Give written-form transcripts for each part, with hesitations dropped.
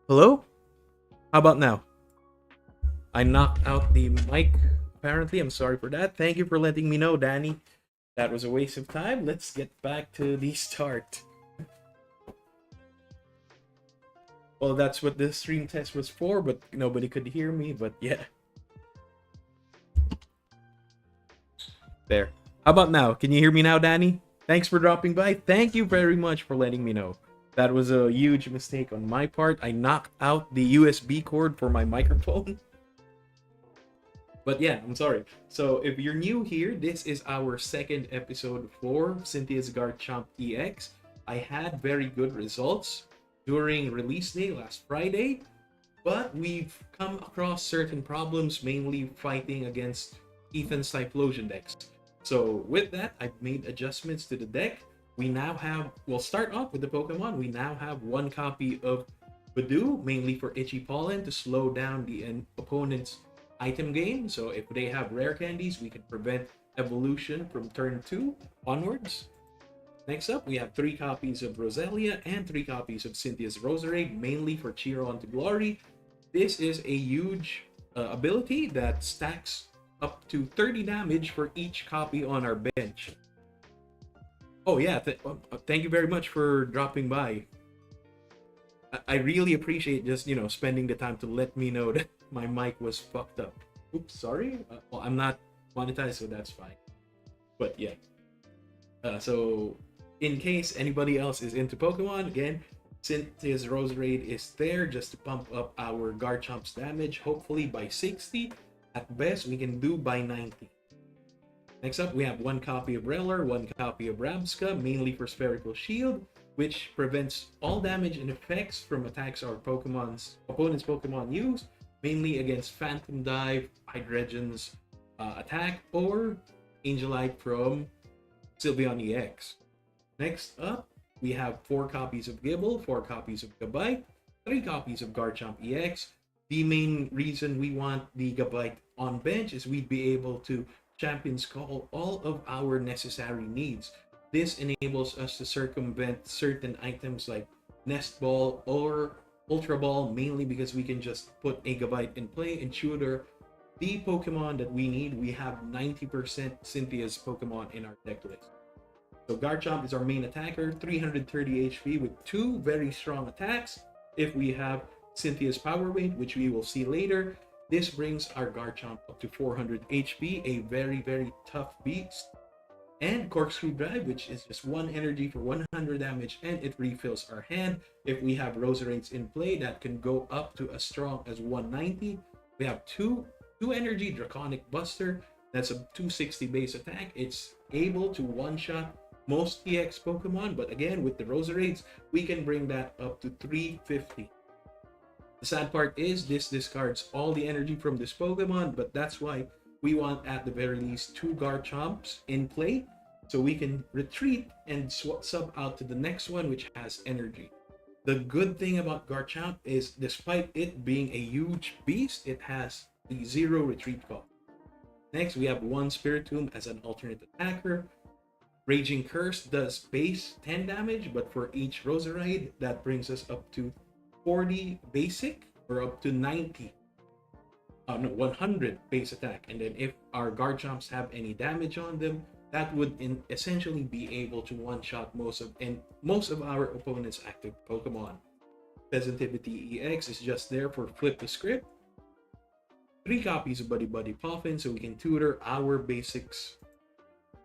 Hello? How about now? I knocked out the mic, apparently. I'm sorry for that. Thank you for letting me know, Danny. That was a waste of time. Let's get back to the start. Well, that's what the stream test was for, but nobody could hear me. But yeah. There. How about now? Can you hear me now, Danny? Thanks for dropping by. Thank you very much for letting me know. That was a huge mistake on my part. I knocked out the USB cord for my microphone. But yeah, I'm sorry. So if you're new here, this is our second episode for Cynthia's Garchomp EX. I had very good results during release day last Friday, but we've come across certain problems, mainly fighting against Ethan's Typhlosion decks. So with that, I've made adjustments to the deck. We'll start off with the Pokemon. We now have one copy of Badoo, mainly for Itchy Pollen, to slow down the opponent's item gain. So if they have rare candies, we can prevent evolution from turn 2 onwards. Next up, we have 3 copies of Roselia and 3 copies of Cynthia's Roserade, mainly for Cheer On to Glory. This is a huge ability that stacks up to 30 damage for each copy on our bench. Oh yeah, thank you very much for dropping by. I really appreciate just, spending the time to let me know that my mic was fucked up. Oops, sorry. Well, I'm not monetized, so that's fine. But yeah. So, in case anybody else is into Pokemon, again, Cynthia's Roserade is there just to pump up our Garchomp's damage, hopefully by 60. At best, we can do by 90. Next up, we have 1 copy of Reller, 1 copy of Rabsca, mainly for Spherical Shield, which prevents all damage and effects from attacks our opponent's Pokemon use, mainly against Phantom Dive, Hydreigon's attack, or Angelite from Sylveon EX. Next up, we have 4 copies of Gible, 4 copies of Gabite, 3 copies of Garchomp EX. The main reason we want the Gabite on bench is we'd be able to Champions Call all of our necessary needs. This enables us to circumvent certain items like Nest Ball or Ultra Ball, mainly because we can just put a Gabite in play and tutor the Pokemon that we need. We have 90% Cynthia's Pokemon in our deck list. So Garchomp is our main attacker, 330 HP with 2 very strong attacks. If we have Cynthia's Power Weight, which we will see later, this brings our Garchomp up to 400 HP, a very, very tough beast. And Corkscrew Drive, which is just 1 energy for 100 damage, and it refills our hand. If we have Roserades in play, that can go up to as strong as 190. We have 2 energy Draconic Buster, that's a 260 base attack. It's able to one-shot most EX Pokemon, but again, with the Roserades, we can bring that up to 350. The sad part is this discards all the energy from this Pokemon, but that's why we want at the very least 2 Garchomps in play, so we can retreat and sub out to the next one, which has energy. The good thing about Garchomp is, despite it being a huge beast, it has the 0 retreat cost. Next, we have 1 Spiritomb as an alternate attacker. Raging Curse does base 10 damage, but for each Roserade, that brings us up to 40 basic, or up to 100 base attack. And then if our Garchomps have any damage on them, that would essentially be able to one-shot most of our opponent's active Pokemon. Peasantivity EX is just there for flip the script. 3 copies of Buddy Buddy Poffin, so we can tutor our basics.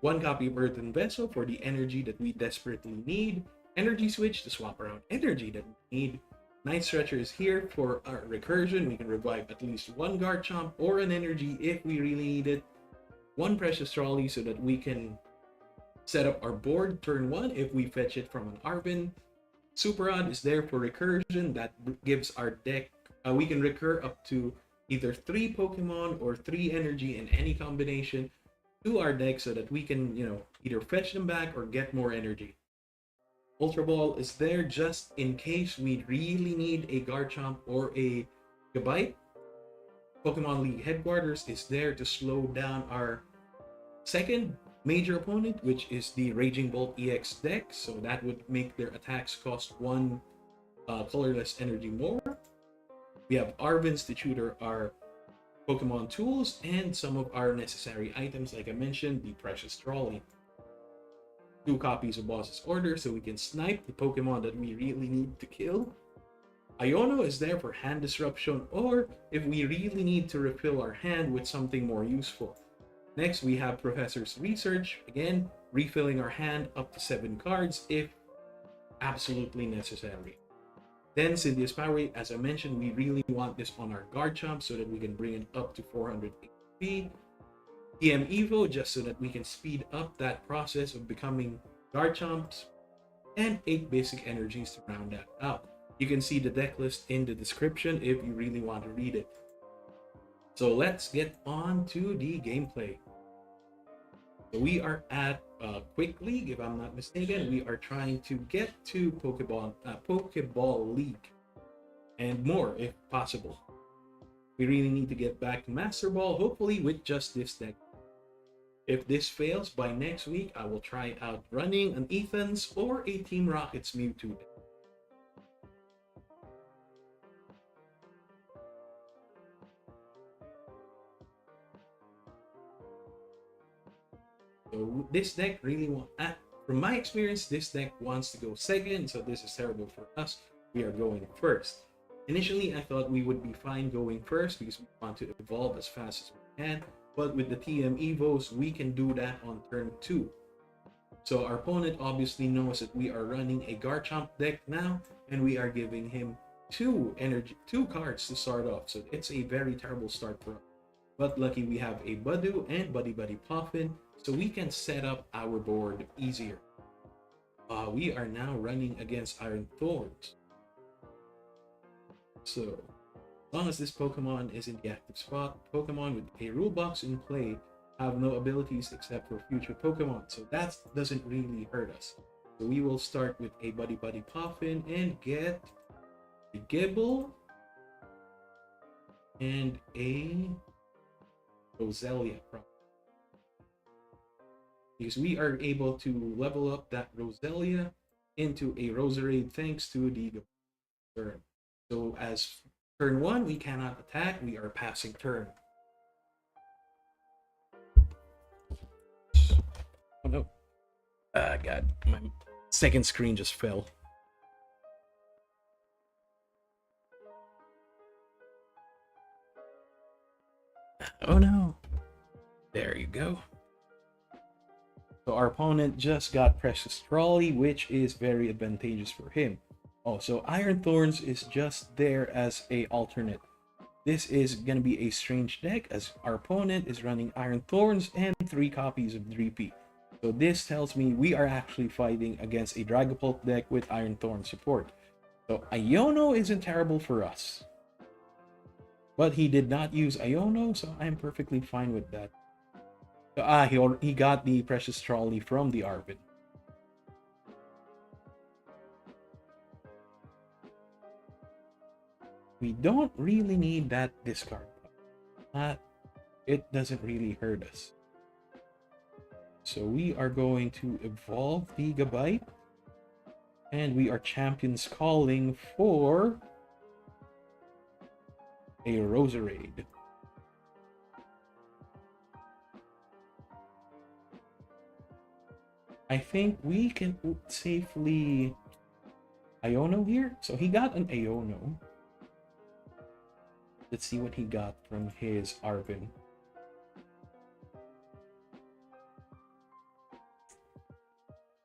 1 copy of Earthen Vessel for the energy that we desperately need. Energy Switch to swap around energy that we need. Night Stretcher is here for our recursion. We can revive at least 1 Garchomp or an energy if we really need it. 1 Precious Trolley so that we can set up our board turn 1 if we fetch it from an Arvin. Super Rod is there for recursion. That gives our deck, we can recur up to either 3 Pokemon or 3 energy in any combination to our deck so that we can, either fetch them back or get more energy. Ultra Ball is there just in case we really need a Garchomp or a Gabite. Pokemon League Headquarters is there to slow down our second major opponent, which is the Raging Bolt EX deck, so that would make their attacks cost 1 colorless energy more. We have Arvins to tutor our Pokemon tools and some of our necessary items, like I mentioned, the Precious Trolley. 2 copies of Boss's Order so we can snipe the Pokemon that we really need to kill. Iono is there for hand disruption, or if we really need to refill our hand with something more useful. Next, we have Professor's Research, again, refilling our hand up to 7 cards if absolutely necessary. Then Cynthia's Power Rate, as I mentioned, we really want this on our Garchomp so that we can bring it up to 400 HP. TM Evo, just so that we can speed up that process of becoming Garchomps, and 8 basic energies to round that out. You can see the deck list in the description if you really want to read it. So let's get on to the gameplay. So we are at Quick League, if I'm not mistaken. We are trying to get to Pokeball League and more if possible. We really need to get back to Master Ball, hopefully with just this deck. If this fails, by next week, I will try out running an Ethan's or a Team Rocket's Mewtwo deck. So this deck really from my experience, this deck wants to go second, so this is terrible for us. We are going first. Initially, I thought we would be fine going first because we want to evolve as fast as we can, but with the TM Evos, we can do that on turn 2. So our opponent obviously knows that we are running a Garchomp deck now, and we are giving him 2 cards to start off, so it's a very terrible start for us. But lucky we have a Budu and Buddy Buddy Puffin, so we can set up our board easier. We are now running against Iron Thorns. So, as long as this Pokemon is in the active spot, Pokemon with a rule box in play have no abilities except for future Pokemon, so that doesn't really hurt us. So we will start with a Buddy Buddy Puffin and get a Gibble and a Roselia, because we are able to level up that Roselia into a Roserade thanks to the turn. So as turn 1, we cannot attack, we are passing turn. Oh no. God, my second screen just fell. Oh no. There you go. So our opponent just got Precious Trolley, which is very advantageous for him. Oh, so Iron Thorns is just there as a alternate. This is going to be a strange deck as our opponent is running Iron Thorns and 3 copies of Dreepy. So this tells me we are actually fighting against a Dragapult deck with Iron Thorn support. So Iono isn't terrible for us. But he did not use Iono, so I'm perfectly fine with that. So, he got the Precious Trolley from the Arvin. We don't really need that discard. It doesn't really hurt us. So we are going to evolve the Gabite. And we are Champions calling for a Roserade. I think we can safely Iono here. So he got an Iono. Let's see what he got from his Arvin.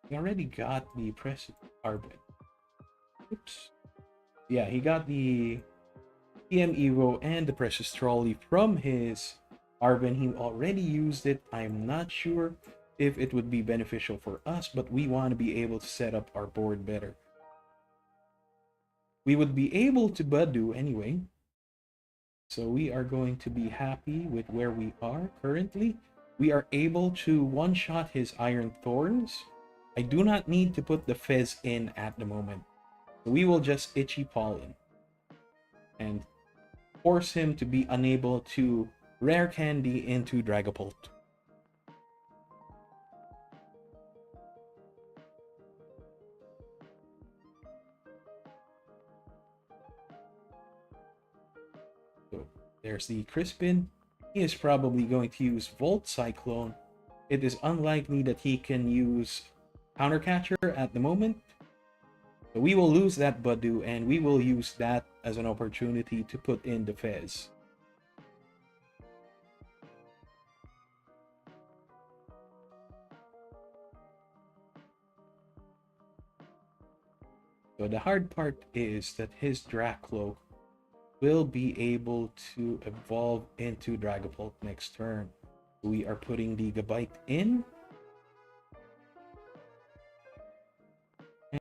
He already got the Precious Arvin. Oops. Yeah, he got the TM Evo and the Precious Trolley from his Arvin. He already used it. I'm not sure if it would be beneficial for us, but we want to be able to set up our board better. We would be able to Budu anyway. So we are going to be happy with where we are currently. We are able to one-shot his Iron Thorns. I do not need to put the Fez in at the moment. So we will just Itchy Pollen and force him to be unable to Rare Candy into Dragapult. There's the Crispin. He is probably going to use Volt Cyclone. It is unlikely that he can use Counter Catcher at the moment. So we will lose that Budu, and we will use that as an opportunity to put in the Fez. So the hard part is that his Dracloak will be able to evolve into Dragapult next turn. We are putting the Gabite in.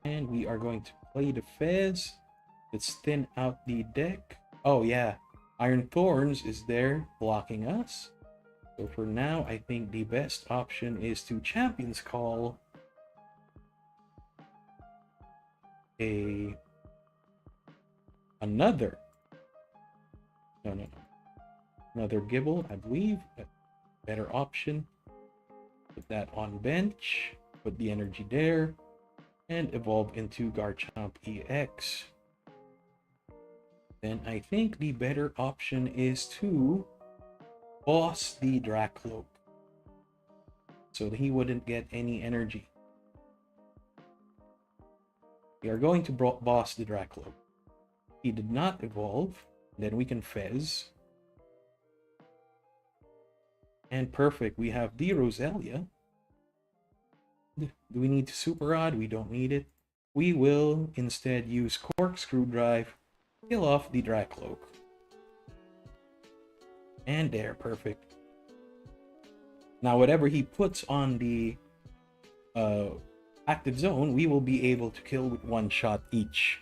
And we are going to play the Fez. Let's thin out the deck. Oh yeah, Iron Thorns is there blocking us. So for now, I think the best option is to Champion's Call another Gibble, I believe. A better option. Put that on bench, put the energy there, and evolve into Garchomp EX. Then I think the better option is to boss the Dracloak so that he wouldn't get any energy. We are going to boss the Dracloak. He did not evolve. Then we can Fez. And perfect, we have the Roselia. Do we need to Super Rod? We don't need it. We will instead use Corkscrew Drive, kill off the Dracloak. And there, perfect. Now whatever he puts on the active zone, we will be able to kill with one shot each.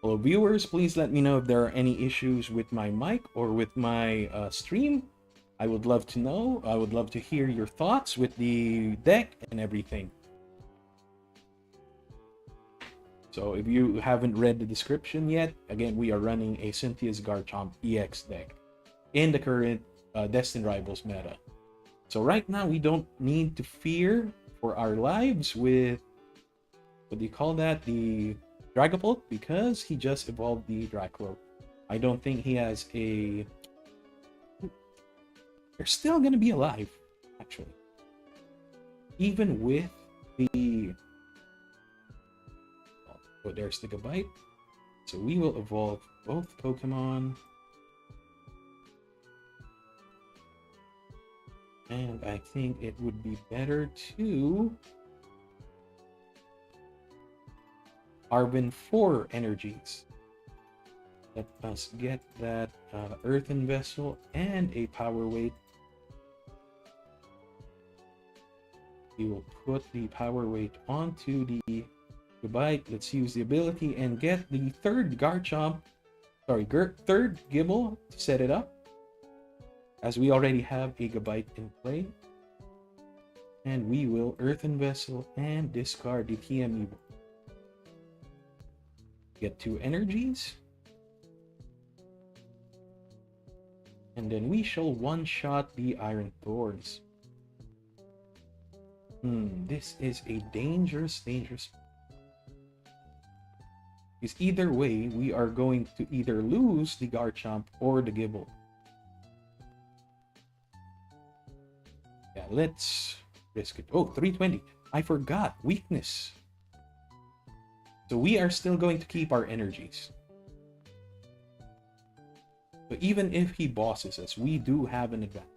Hello viewers, please let me know if there are any issues with my mic or with my stream. I would love to know. I would love to hear your thoughts with the deck and everything. So if you haven't read the description yet, again, we are running a Cynthia's Garchomp EX deck in the current Destined Rivals meta. So right now, we don't need to fear for our lives with, what do you call that? The Dragapult, because he just evolved the Dracloak. I don't think he has a... They're still going to be alive, actually. Even with the... Oh, there's the Gabite. So we will evolve both Pokemon. And I think it would be better to... Arbin 4 energies. Let us get that Earthen Vessel and a Power Weight. We will put the Power Weight onto the Gabite. Let's use the ability and get the third Garchomp. Sorry, third Gibble to set it up. As we already have a Gabite in play. And we will Earthen Vessel and discard the TM Evo. Get 2 energies. And then we shall one-shot the Iron Thorns. This is a dangerous. Because either way, we are going to either lose the Garchomp or the Gibble. Yeah, let's risk it. Oh, 320. I forgot. Weakness. So we are still going to keep our energies. But even if he bosses us, we do have an advantage.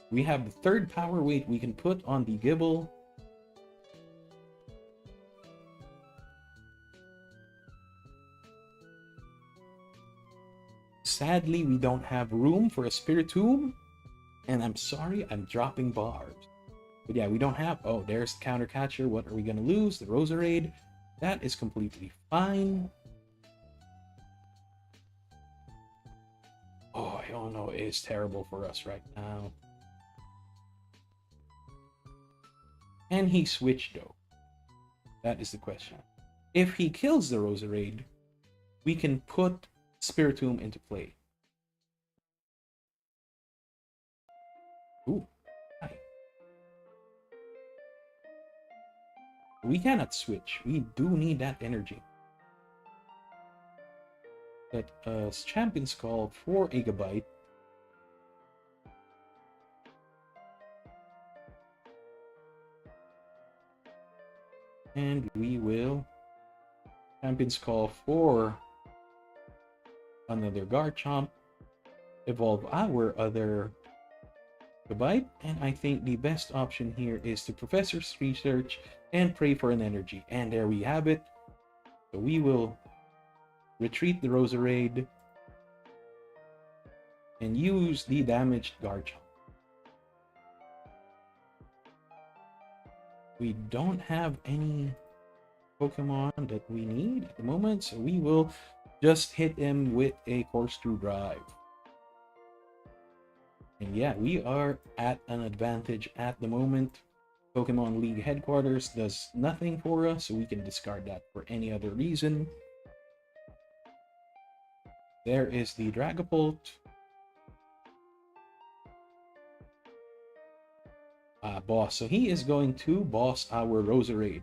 We have the third Power Weight we can put on the Gibble. Sadly, we don't have room for a Spiritomb. And I'm sorry, I'm dropping bars. But yeah, we don't have... Oh, there's the Counter Catcher. What are we going to lose? The Roserade. That is completely fine. Oh, I don't know. It is terrible for us right now. Can he switch, though? That is the question. If he kills the Roserade, we can put Spiritomb into play. Ooh. Hi. we cannot switch. We do need that energy. Let us Champion's Call for a Gigabyte. And we will Champion's Call for another Garchomp. Evolve our other Gigabyte. And I think the best option here is to Professor's Research and pray for an energy. And there we have it. So we will retreat the Roserade and use the damaged Garchomp. We don't have any Pokemon that we need at the moment, so we will just hit him with a Corkscrew Drive. And yeah, we are at an advantage at the moment. Pokemon League Headquarters does nothing for us, so we can discard that for any other reason. There is the Dragapult. Boss. So he is going to boss our Roserade.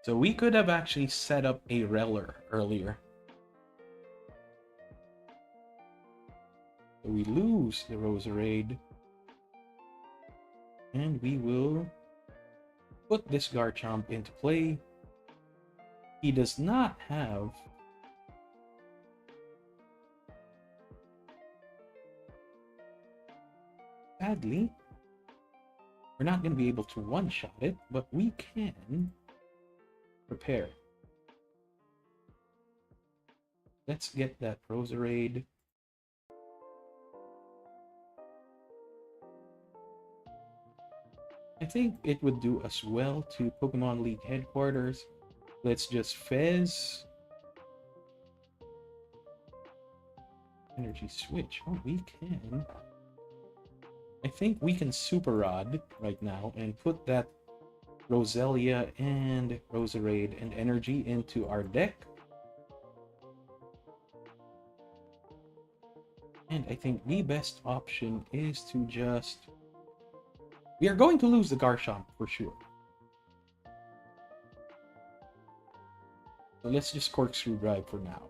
So we could have actually set up a Reller earlier. So we lose the Roserade. And we will put this Garchomp into play. He does not have sadly, we're not going to be able to one-shot it, but we can prepare. Let's get that Roserade. I think it would do us well to Pokemon League Headquarters. Let's just Fez. Energy Switch. Oh, we can. I think we can Super Rod right now and put that Roselia and Roserade and Energy into our deck. And I think the best option is to just... We are going to lose the Garchomp for sure. So let's just Corkscrew Drive for now.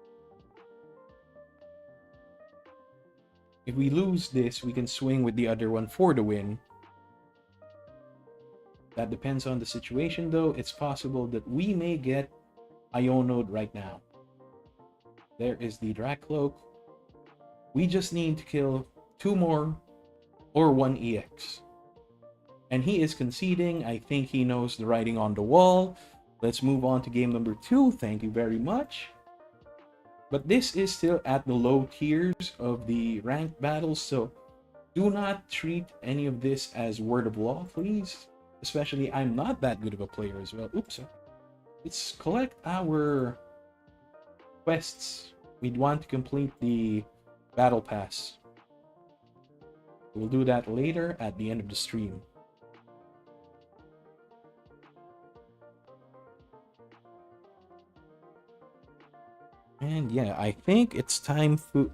If we lose this, we can swing with the other one for the win. That depends on the situation though. It's possible that we may get Ionode right now. There is the Dracloak. We just need to kill 2 more or 1 EX. And he is conceding. I think he knows the writing on the wall. Let's move on to game number 2. Thank you very much. But this is still at the low tiers of the ranked battles, so do not treat any of this as word of law, please. Especially, I'm not that good of a player as well. Oops. Let's collect our quests. We'd want to complete the battle pass. We'll do that later at the end of the stream. And yeah, I think it's time for...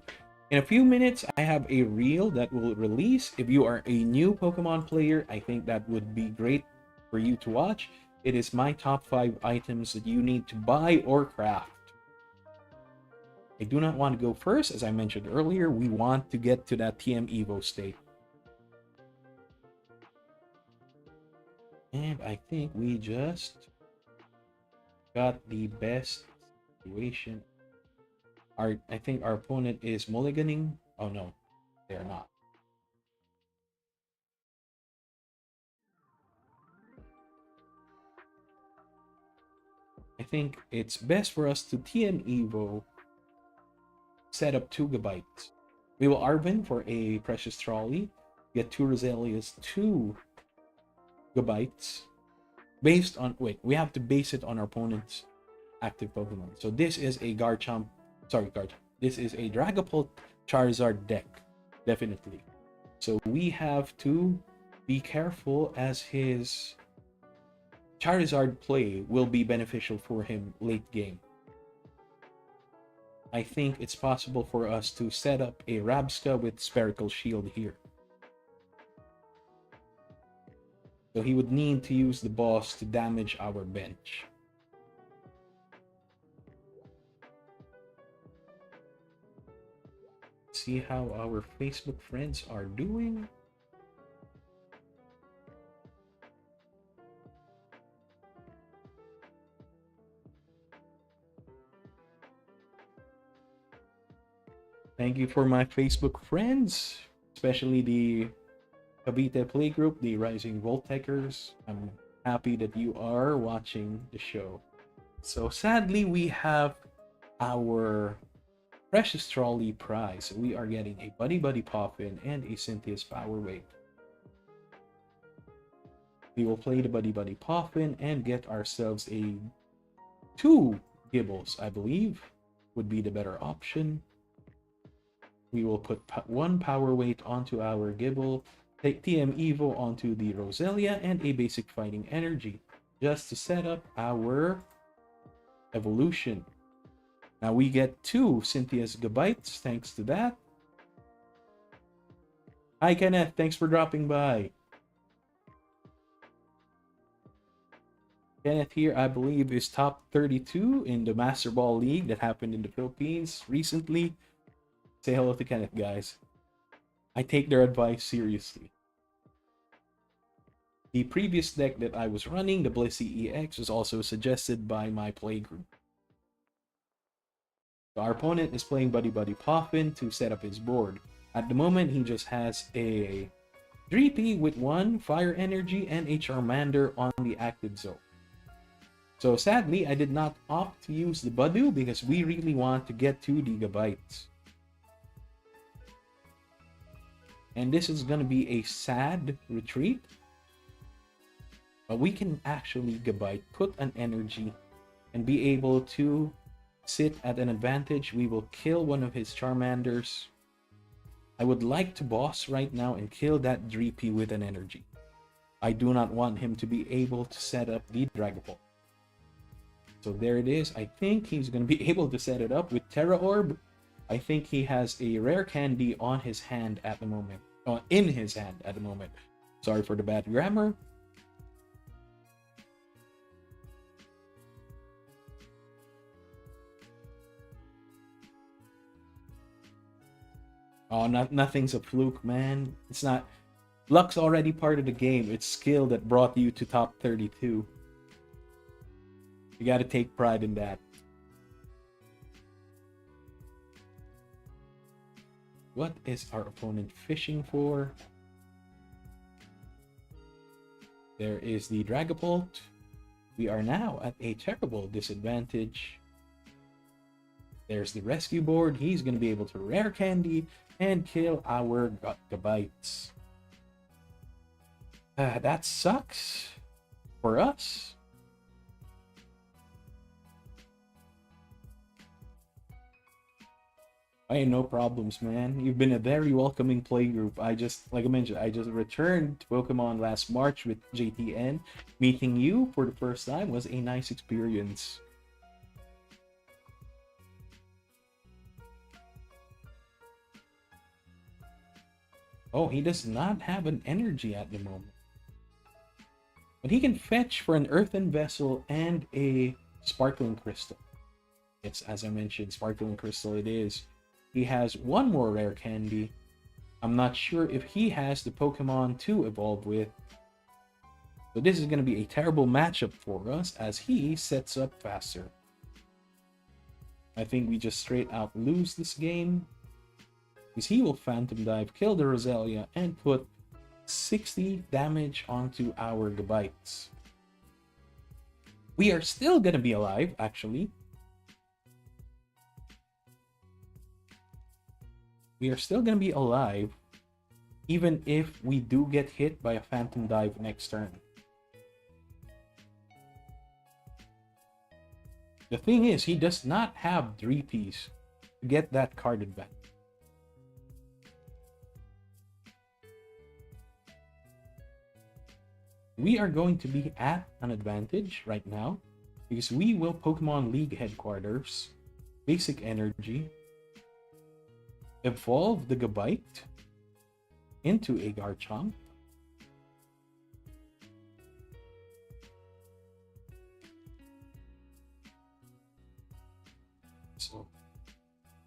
In a few minutes, I have a reel that will release. If you are a new Pokemon player, I think that would be great for you to watch. It is my top 5 items that you need to buy or craft. I do not want to go first. As I mentioned earlier, we want to get to that TM Evo state. And I think we just got the best situation. I think our opponent is mulliganing. Oh no, they are not. I think it's best for us to TM Evo, set up 2 GB. We will Arvin for a Precious Trolley, get 2 Roselias, 2 GB. Based on, wait, we have to base it on our opponent's active Pokemon. So this is a Garchomp. Sorry, Garchomp. This is a Dragapult Charizard deck, definitely. So we have to be careful as his Charizard play will be beneficial for him late game. I think it's possible for us to set up a Rabska with Spherical Shield here. So he would need to use the boss to damage our bench. See how our Facebook friends are doing. Thank you for my Facebook friends, especially the Cavite Playgroup, the Rising Voltekers. I'm happy that you are watching the show. So sadly, we have our Precious Trolley prize. We are getting a Buddy Buddy Poffin and a Cynthia's Power Wave. We will play the Buddy Buddy Poffin and get ourselves a 2 Gibbles, I believe, would be the better option. We will put 1 Power Weight onto our Gibble, take TM Evo onto the Roselia, and a basic Fighting Energy, just to set up our evolution. Now we get 2 Cynthia's Gabites, thanks to that. Hi Kenneth, thanks for dropping by. Kenneth here, I believe, is top 32 in the Master Ball League that happened in the Philippines recently. Say hello to Kenneth, guys. I take their advice seriously. The previous deck that I was running, the Blissey EX, was also suggested by my playgroup. So our opponent is playing Buddy Buddy Poffin to set up his board. At the moment, he just has a 3P with 1 Fire Energy and a Charmander on the active zone. So sadly, I did not opt to use the Badu because we really want to get 2 Gigabytes. And this is going to be a sad retreat. But we can actually Gabite, put an energy, and be able to sit at an advantage. We will kill one of his Charmanders. I would like to boss right now and kill that Dreepy with an energy. I do not want him to be able to set up the Dragapult. So there it is. I think he's going to be able to set it up with Terra Orb. I think he has a rare candy on his hand at the moment. In his hand at the moment. Sorry for the bad grammar. Oh, nothing's a fluke, man. It's not. Luck's already part of the game. It's skill that brought you to top 32. You gotta take pride in that. What is our opponent fishing for? There is the Dragapult. We are now at a terrible disadvantage. There's the rescue board. He's going to be able to rare candy and kill our Gabites. That sucks for us. Hey, no problems, man. You've been a very welcoming playgroup. Like I mentioned, I just returned to Pokemon last March with JTN. Meeting you for the first time was a nice experience. Oh, he does not have an energy at the moment. But he can fetch for an Earthen Vessel and a Sparkling Crystal. It's, as I mentioned, Sparkling Crystal it is. He has 1 more rare candy. I'm not sure if he has the Pokemon to evolve with. So this is going to be a terrible matchup for us as he sets up faster. I think we just straight out lose this game. Because he will Phantom Dive, kill the Roselia, and put 60 damage onto our Gabites. We are still going to be alive, actually. We are still going to be alive, even if we do get hit by a Phantom Dive next turn. The thing is, he does not have 3Ps to get that card advantage. we are going to be at an advantage right now because we will Pokemon League headquarters, basic energy, evolve the Gabite into a Garchomp. So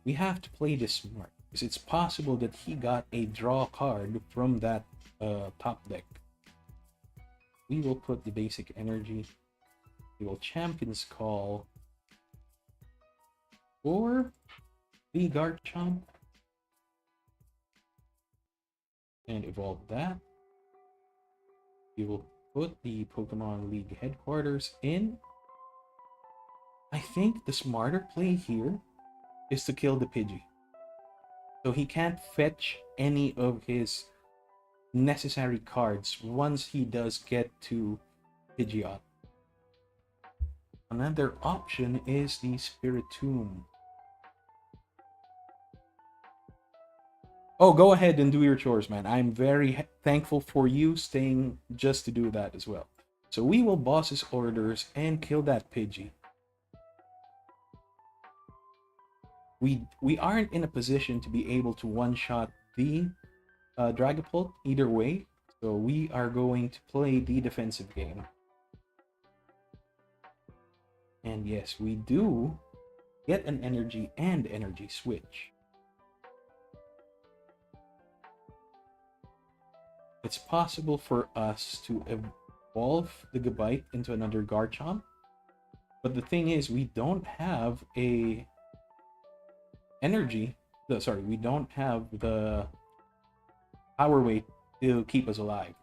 we have to play this smart because it's possible that he got a draw card from that top deck. We will put the basic energy. We will Champion's Call for the Garchomp and evolve that. We will put the Pokemon League headquarters in. I think the smarter play here is to kill the Pidgey. So he can't fetch any of his necessary cards once he does get to Pidgeot. Another option is the Spiritomb. Oh, go ahead and do your chores, man. I'm very thankful for you staying just to do that as well. So we will boss his orders and kill that Pidgey. We aren't in a position to be able to one-shot the Dragapult either way, so we are going to play the defensive game. And yes, we do get an energy and energy switch. It's possible for us to evolve the Gabite into another Garchomp, but the thing is, we don't have a energy. Sorry, we don't have the power weight to keep us alive.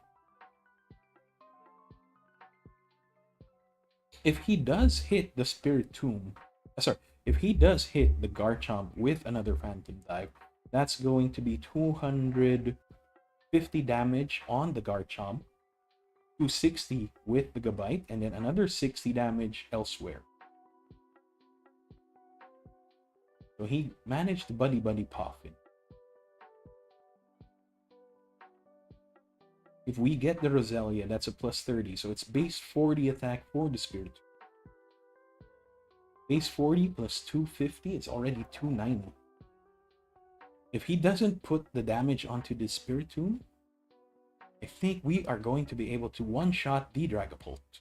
If he does hit the Spiritomb, if he does hit the Garchomp with another Phantom Dive, that's going to be 250 damage on the Garchomp, 260 with the Gabite, and then another 60 damage elsewhere. So he managed to buddy Poffin. If we get the Roselia, that's a plus 30, so it's base 40 attack for the Spirit. Base 40 plus 250, it's already 290. If he doesn't put the damage onto the Spiritomb, I think we are going to be able to one-shot the Dragapult.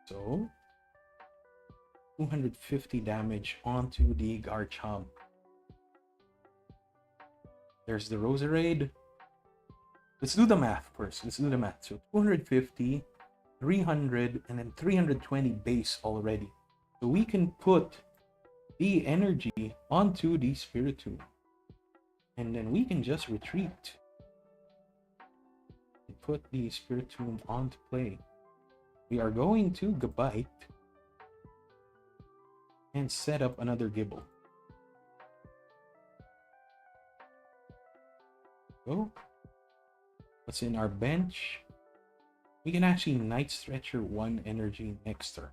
So 250 damage onto the Garchomp. There's the Roserade. Let's do the math first. Let's do the math. So 250, 300, and then 320 base already. So we can put the energy onto the Spiritomb. And then we can just retreat. And put the Spiritomb onto play. We are going to Gabite and set up another Gibble. So, what's in our bench? We can actually Night Stretcher 1 energy next turn.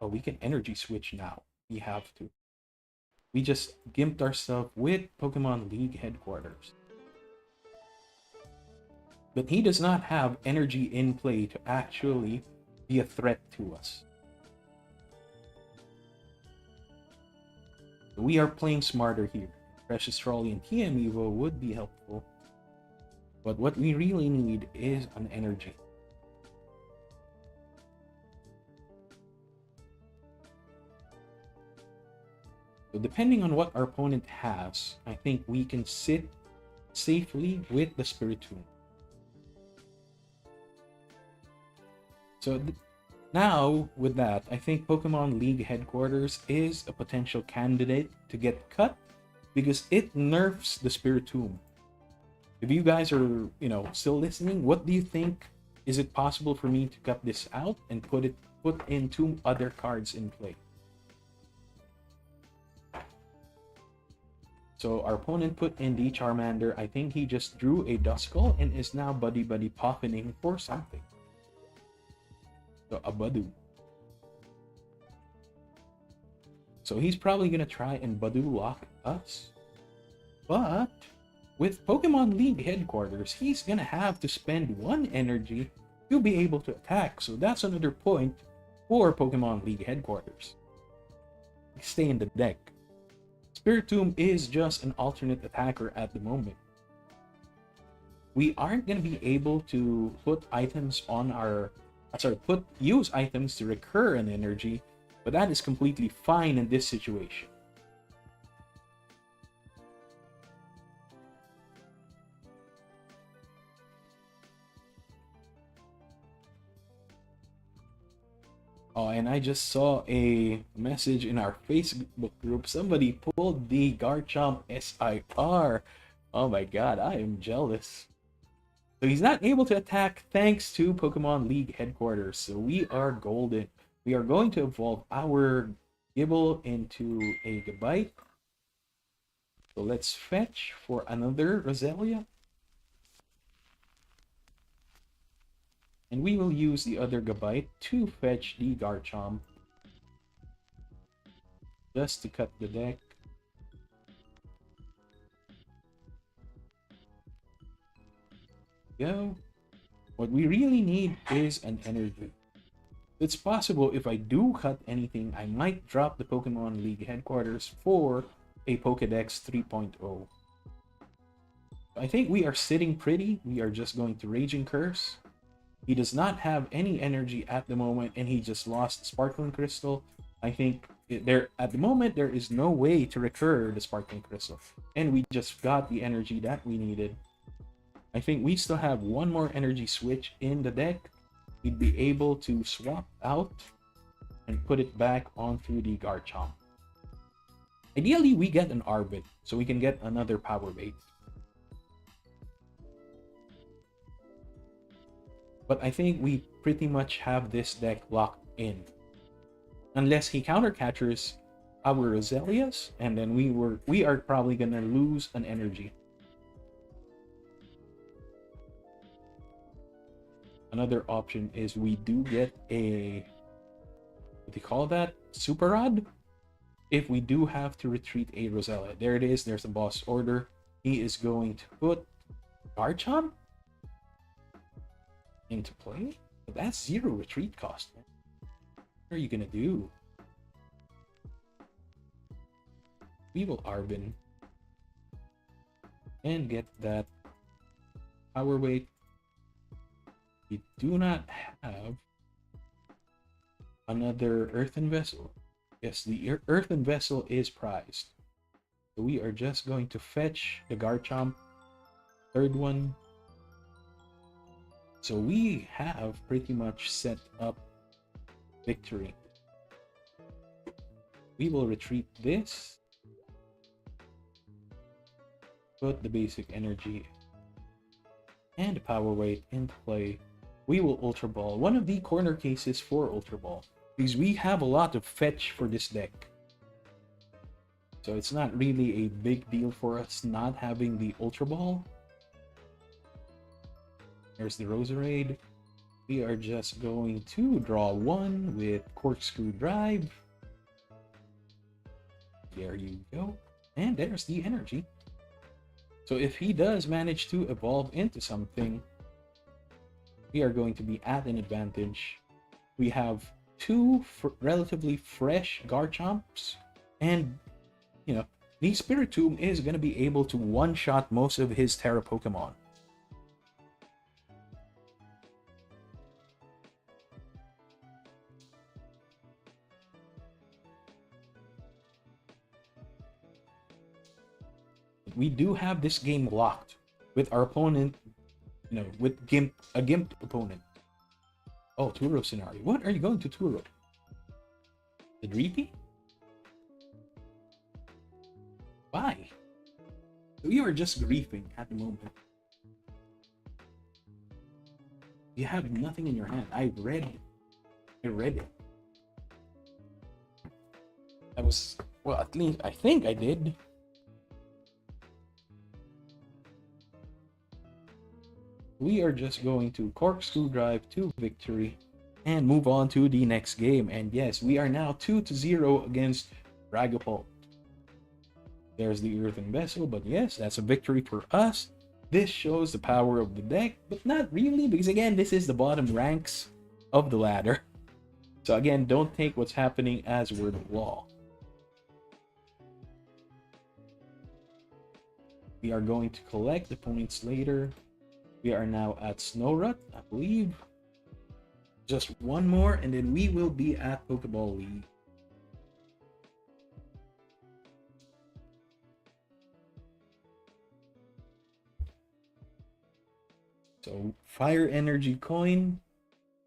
Oh, we can energy switch now. We have to. We just gimped ourselves with Pokemon League headquarters. But he does not have energy in play to actually be a threat to us. We are playing smarter here. Precious Trolley and TM Evo would be helpful. But what we really need is an energy. So depending on what our opponent has, I think we can sit safely with the Spiritomb. So now, with that, I think Pokemon League headquarters is a potential candidate to get cut because it nerfs the Spiritomb. If you guys are, still listening, what do you think? Is it possible for me to cut this out and put in 2 other cards in play? So our opponent put in the Charmander. I think he just drew a Duskull and is now buddy poffining for something. So a Badu. So he's probably gonna try and Badoo lock us. But with Pokemon League headquarters, he's gonna have to spend 1 energy to be able to attack. So that's another point for Pokemon League headquarters. Stay in the deck. Spiritomb is just an alternate attacker at the moment. We aren't going to be able to put items on our... use items to recur an energy, but that is completely fine in this situation. Oh, and I just saw a message in our Facebook group. Somebody pulled the Garchomp SIR. Oh my god, I am jealous. So he's not able to attack thanks to Pokemon League headquarters. So we are golden. We are going to evolve our Gibble into a Gabite. So let's fetch for another Roselia. And we will use the other Gabite to fetch the Garchomp. Just to cut the deck. Go. What we really need is an energy. It's possible if I do cut anything, I might drop the Pokemon League headquarters for a Pokédex 3.0. I think we are sitting pretty. We are just going to Raging Curse. He does not have any energy at the moment, and he just lost Sparkling Crystal. I think at the moment there is no way to recur the Sparkling Crystal, and we just got the energy that we needed. I think we still have one more energy switch in the deck. We'd be able to swap out and put it back onto the Garchomp. Ideally, we get an Arbit, so we can get another Power Bait. But I think we pretty much have this deck locked in. Unless he counter catchers our Roselias, and then we are probably gonna lose an energy. Another option is we do get a, what do you call that? Super Rod? If we do have to retreat a Roselia. There it is, there's the boss order. He is going to put Garchomp into play? But that's 0 retreat cost, man. What are you gonna do? We will Arbin and get that Power Weight. We do not have another Earthen Vessel. Yes, the Earthen Vessel is prized. So we are just going to fetch the Garchomp, third one. So we have pretty much set up victory. We will retreat this. Put the basic energy and Power Weight into play. We will Ultra Ball, one of the corner cases for Ultra Ball, because we have a lot of fetch for this deck. So it's not really a big deal for us not having the Ultra Ball. There's the Roserade. We are just going to draw 1 with Corkscrew Drive. There you go. And there's the energy. So if he does manage to evolve into something, we are going to be at an advantage. We have 2 relatively fresh Garchomps, and you know, the Spiritomb is going to be able to one-shot most of his Terra Pokemon. We do have this game locked with our opponent, you know, with a Gimp opponent. Oh, Turo scenario. What are you going to Turo? The Dreepy? Why? We are just griefing at the moment. You have nothing in your hand. I read it. I was, well, at least I think I did. We are just going to Corkscrew Drive to victory and move on to the next game. And yes, we are now 2-0 against Dragapult. There's the Earthen Vessel, but yes, that's a victory for us. This shows the power of the deck, but not really, because again, this is the bottom ranks of the ladder. So again, don't take what's happening as word of law. We are going to collect the points later. We are now at Snowrut, I believe. Just one more, and then we will be at Pokeball League. So, Fire Energy Coin.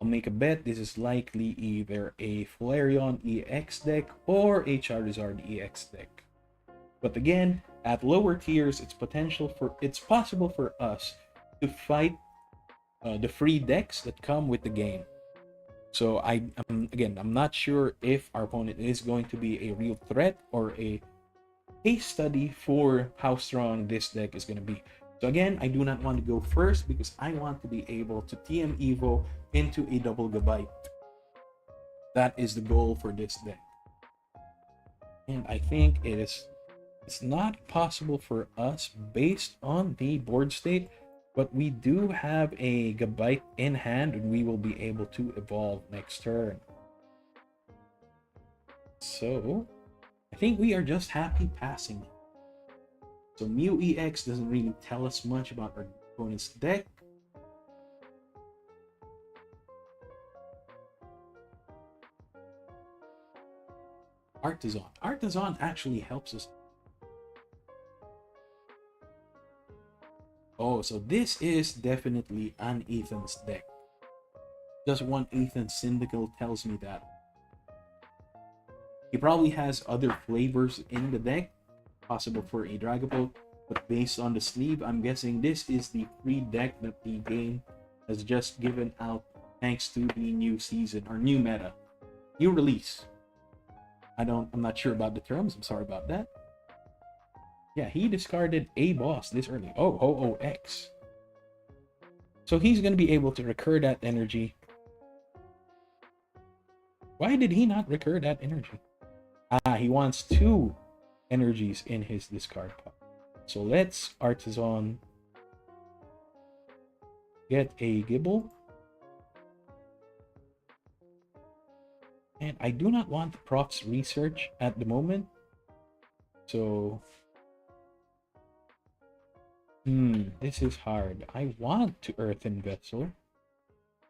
I'll make a bet this is likely either a Flareon EX deck or a Charizard EX deck. But again, at lower tiers, it's possible for us to fight the free decks that come with the game. So I'm not sure if our opponent is going to be a real threat or a case study for how strong this deck is going to be. So again, I do not want to go first because I want to be able to TM Evo into a double Gabite. That is the goal for this deck. And I think it's not possible for us based on the board state, but we do have a Gabite in hand and we will be able to evolve next turn. So I think we are just happy passing it. So Mew EX doesn't really tell us much about our opponent's deck. Artisan actually helps us. Oh, so this is definitely an Ethan's deck. Just one Ethan Syndical tells me that. He probably has other flavors in the deck, possible for a Dragapult, but based on the sleeve, I'm guessing this is the free deck that the game has just given out thanks to the new season or new meta, new release. I'm not sure about the terms. I'm sorry about that. Yeah, he discarded a boss this early. Oh, Ho-Oh-X. So he's going to be able to recur that energy. Why did he not recur that energy? He wants 2 energies in his discard pile. So let's Artisan get a Gibble. And I do not want the Prof's Research at the moment. So this is hard. I want to Earthen Vessel.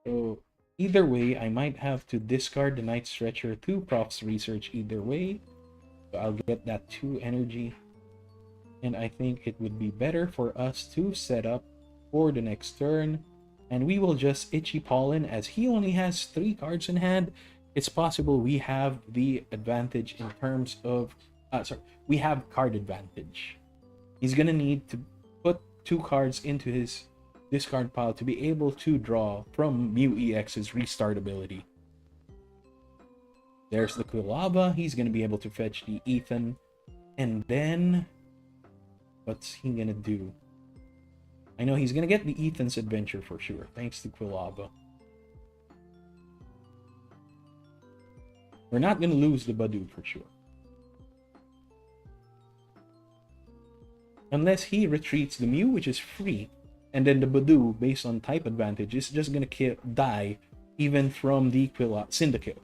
So either way, I might have to discard the Night Stretcher to Prof's Research either way. So I'll get that 2 energy. And I think it would be better for us to set up for the next turn. And we will just Itchy Pollen as he only has 3 cards in hand. It's possible we have the advantage in terms of... we have card advantage. He's going to need to put 2 cards into his discard pile to be able to draw from Mew EX's restart ability. There's the Quilava. He's going to be able to fetch the Ethan. And then... what's he going to do? I know he's going to get the Ethan's Adventure for sure, thanks to Quilava. We're not going to lose the Badoo for sure. Unless he retreats the Mew, which is free. And then the Badoo, based on type advantage, is just going to die even from the Syndicate.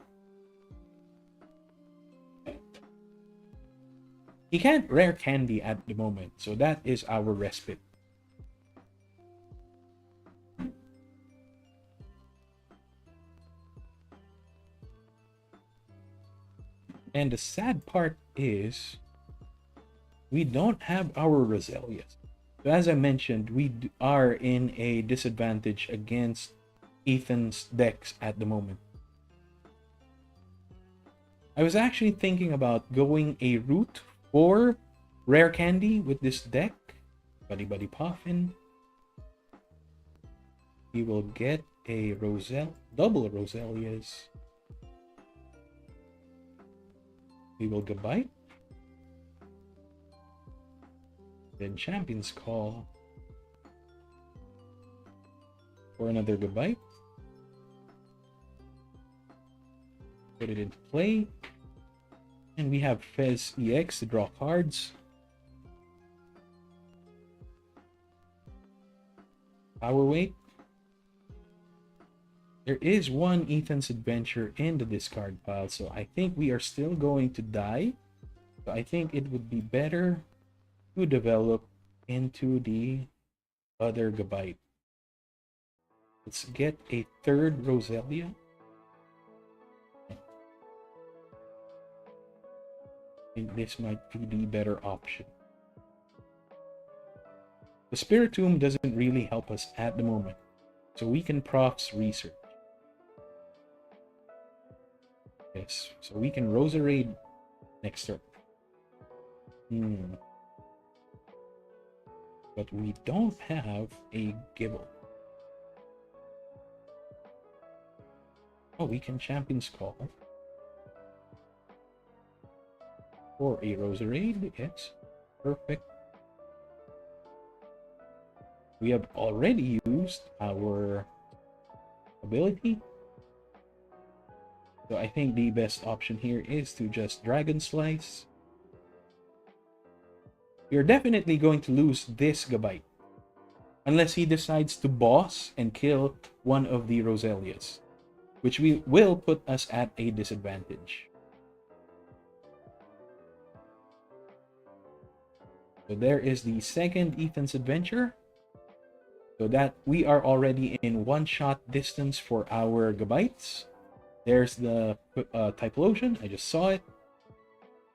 He can't rare candy at the moment, so that is our respite. And the sad part is we don't have our Roselias. So as I mentioned, we are in a disadvantage against Ethan's decks at the moment. I was actually thinking about going a route for rare candy with this deck. Buddy Puffin. We will get a double Roselias. We will Gabite. Then Champion's Call for another Gabite. Put it into play. And we have Fez EX to draw cards. Power weight. There is one Ethan's Adventure in the discard pile, so I think we are still going to die. So I think it would be better to develop into the other Gabite. Let's get a third Roselia. I think this might be the better option. The Spiritomb doesn't really help us at the moment, so we can procs research. Yes, so we can Roserade next turn. But we don't have a Gibble. Oh, we can Champion's Call. Or a Roserade, yes. Perfect. We have already used our ability. So I think the best option here is to just Dragon Slice. You're definitely going to lose this Gabite. Unless he decides to boss and kill one of the Roselias. Which will put us at a disadvantage. So there is the second Ethan's Adventure. So that we are already in one-shot distance for our Gabites. There's the Typhlosion. I just saw it.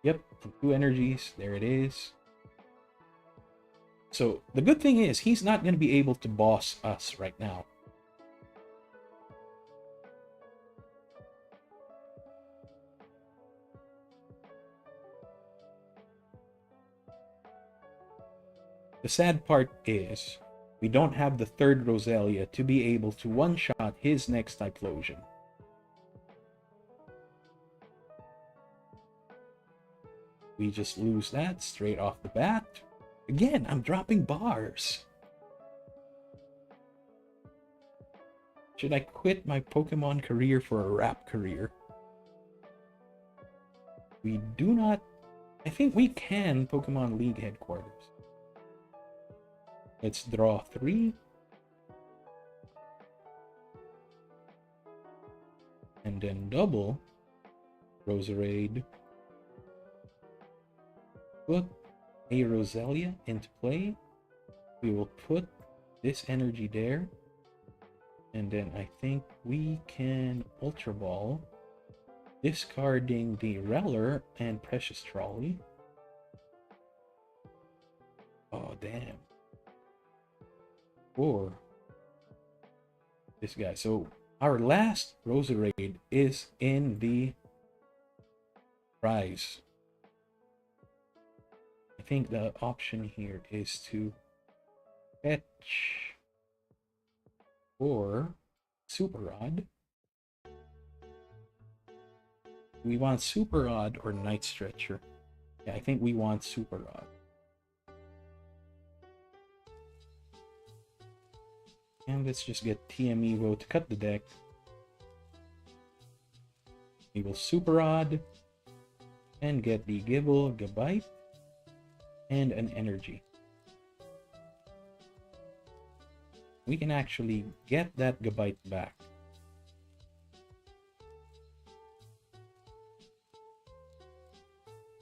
Yep, 2 energies. There it is. So the good thing is he's not going to be able to boss us right now. The sad part is we don't have the third Roselia to be able to one-shot his next Typhlosion. We just lose that straight off the bat. Again, I'm dropping bars. Should I quit my Pokemon career for a rap career? We do not... I think we can Pokemon League headquarters. Let's draw 3. And then double Roserade. Put a Roselia into play. We will put this energy there. And then I think we can Ultra Ball, discarding the Reller and Precious Trolley. Oh, damn. Or this guy. So our last Roserade is in the prize. I think the option here is to fetch or Super Rod. We want Super Rod or Night Stretcher. Yeah, I think we want Super Rod. And let's just get TM Evo to cut the deck. We will Super Rod and get the Gibble, Gabite, and an energy. We can actually get that Gabite back.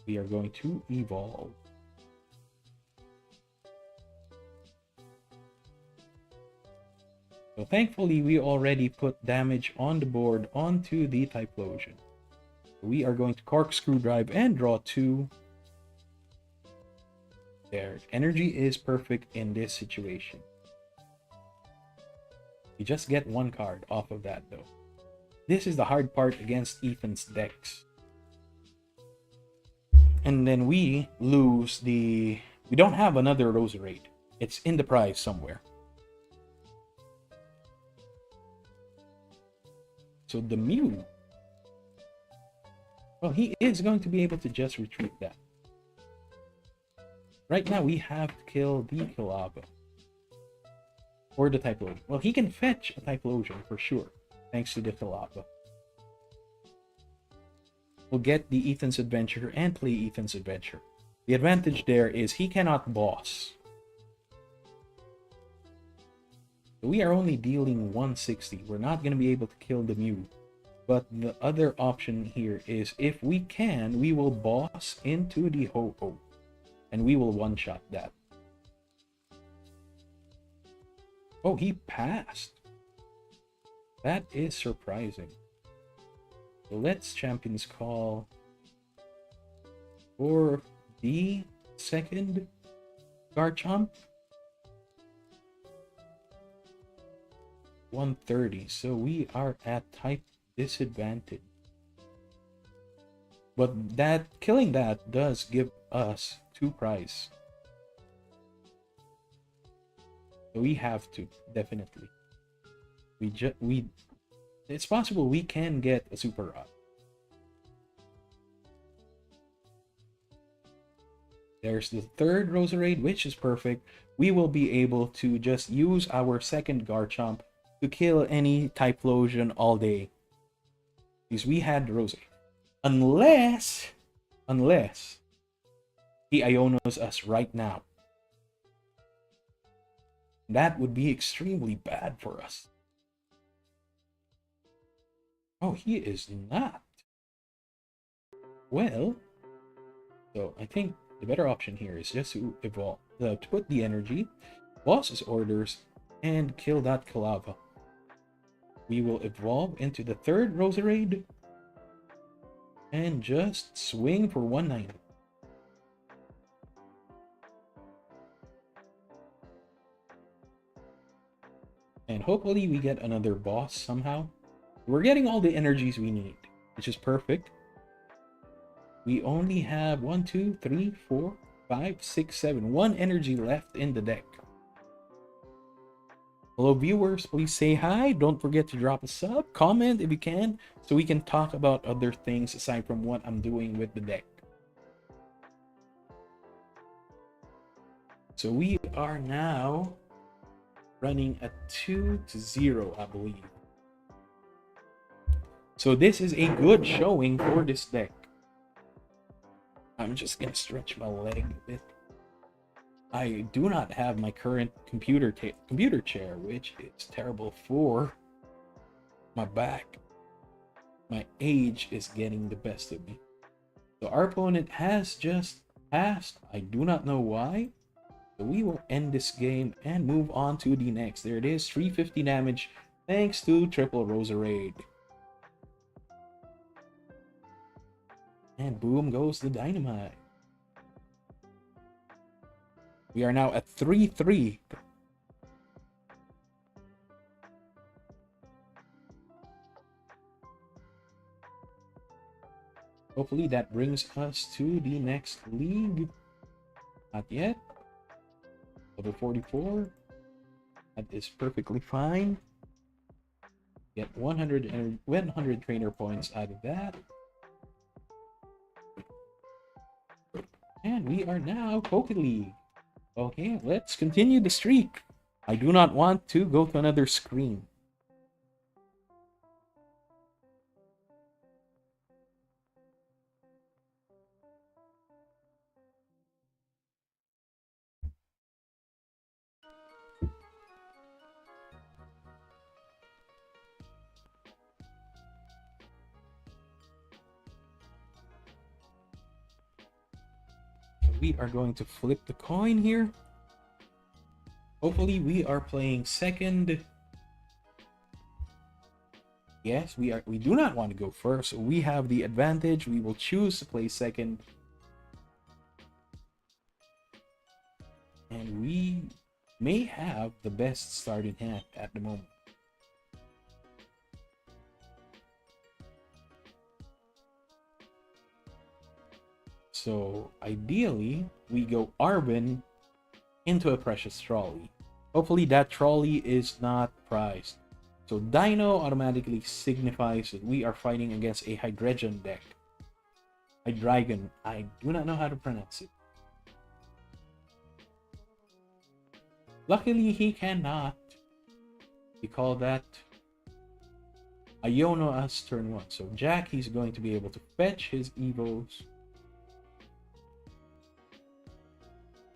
We are going to evolve. So thankfully, we already put damage on the board onto the Typhlosion. We are going to Corkscrew Drive and draw 2. There. Energy is perfect in this situation. You just get 1 card off of that, though. This is the hard part against Ethan's decks. And then we lose the... We don't have another Roserade. It's in the prize somewhere. So the Mew... Well, he is going to be able to just retreat that. Right now, we have to kill the Kilava. Or the Typhlosion. Well, he can fetch a Typhlosion for sure, thanks to the Kilava. will get the Ethan's Adventure and play Ethan's Adventure. The advantage there is he cannot boss. We are only dealing 160. We're not going to be able to kill the Mew. But the other option here is if we can, we will boss into the Ho-Oh. And we will one-shot that. Oh, he passed. That is surprising. So let's Champion's Call for the second Garchomp. 130. So we are at type disadvantage. But that killing that does give us 2 prize. So we have to definitely. It's possible we can get a super rod. There's the third Roserade, which is perfect. We will be able to just use our second Garchomp to kill any Typhlosion all day. Because we had Rose. Unless he Ionos us right now. That would be extremely bad for us. Oh, he is not. Well, so I think the better option here is just to evolve, to put the energy, boss's orders, and kill that Kalava. We will evolve into the third Roserade and just swing for 190. And hopefully we get another boss somehow. We're getting all the energies we need, which is perfect. We only have 1, 2, 3, 4, 5, 6, 7. 1 energy left in the deck. Hello viewers, please say hi. Don't forget to drop a sub, comment if you can, so we can talk about other things aside from what I'm doing with the deck. So we are now running at 2-0, I believe. So this is a good showing for this deck. I'm just gonna stretch my leg a bit. I do not have my current computer chair, which is terrible for my back. My age is getting the best of me. So our opponent has just passed. I do not know why. So we will end this game and move on to the next. There it is, 350 damage thanks to triple Roserade. And boom goes the dynamite. We are now at 3-3. Hopefully that brings us to the next league. Not yet. Level 44. That is perfectly fine. Get 100 trainer points out of that. And we are now Poke League. Okay, let's continue the streak. I do not want to go to another screen. We are going to flip the coin here. Hopefully we are playing second. Yes, we do not want to go first, so we have the advantage. We will choose to play second. And we may have the best starting hand at the moment. So ideally, we go Arben into a precious trolley. Hopefully that trolley is not prized. So Dino automatically signifies that we are fighting against a Hydreigon deck. Hydreigon, I do not know how to pronounce it. Luckily he cannot. We call that Iono as turn 1. So Jack, he's going to be able to fetch his Evos.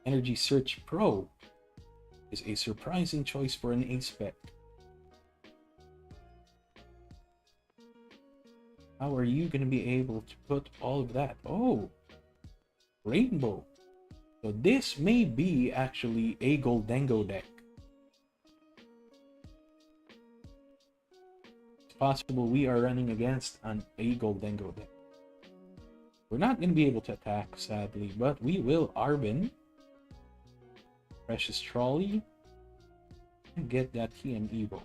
Energy Search Pro is a surprising choice for an A-Spec. How are you going to be able to put all of that? Oh, Rainbow. So this may be actually a Goldengo deck. It's possible we are running against a Goldengo deck. We're not going to be able to attack, sadly, but we will Arbin, Precious Trolley, and get that TM Evo.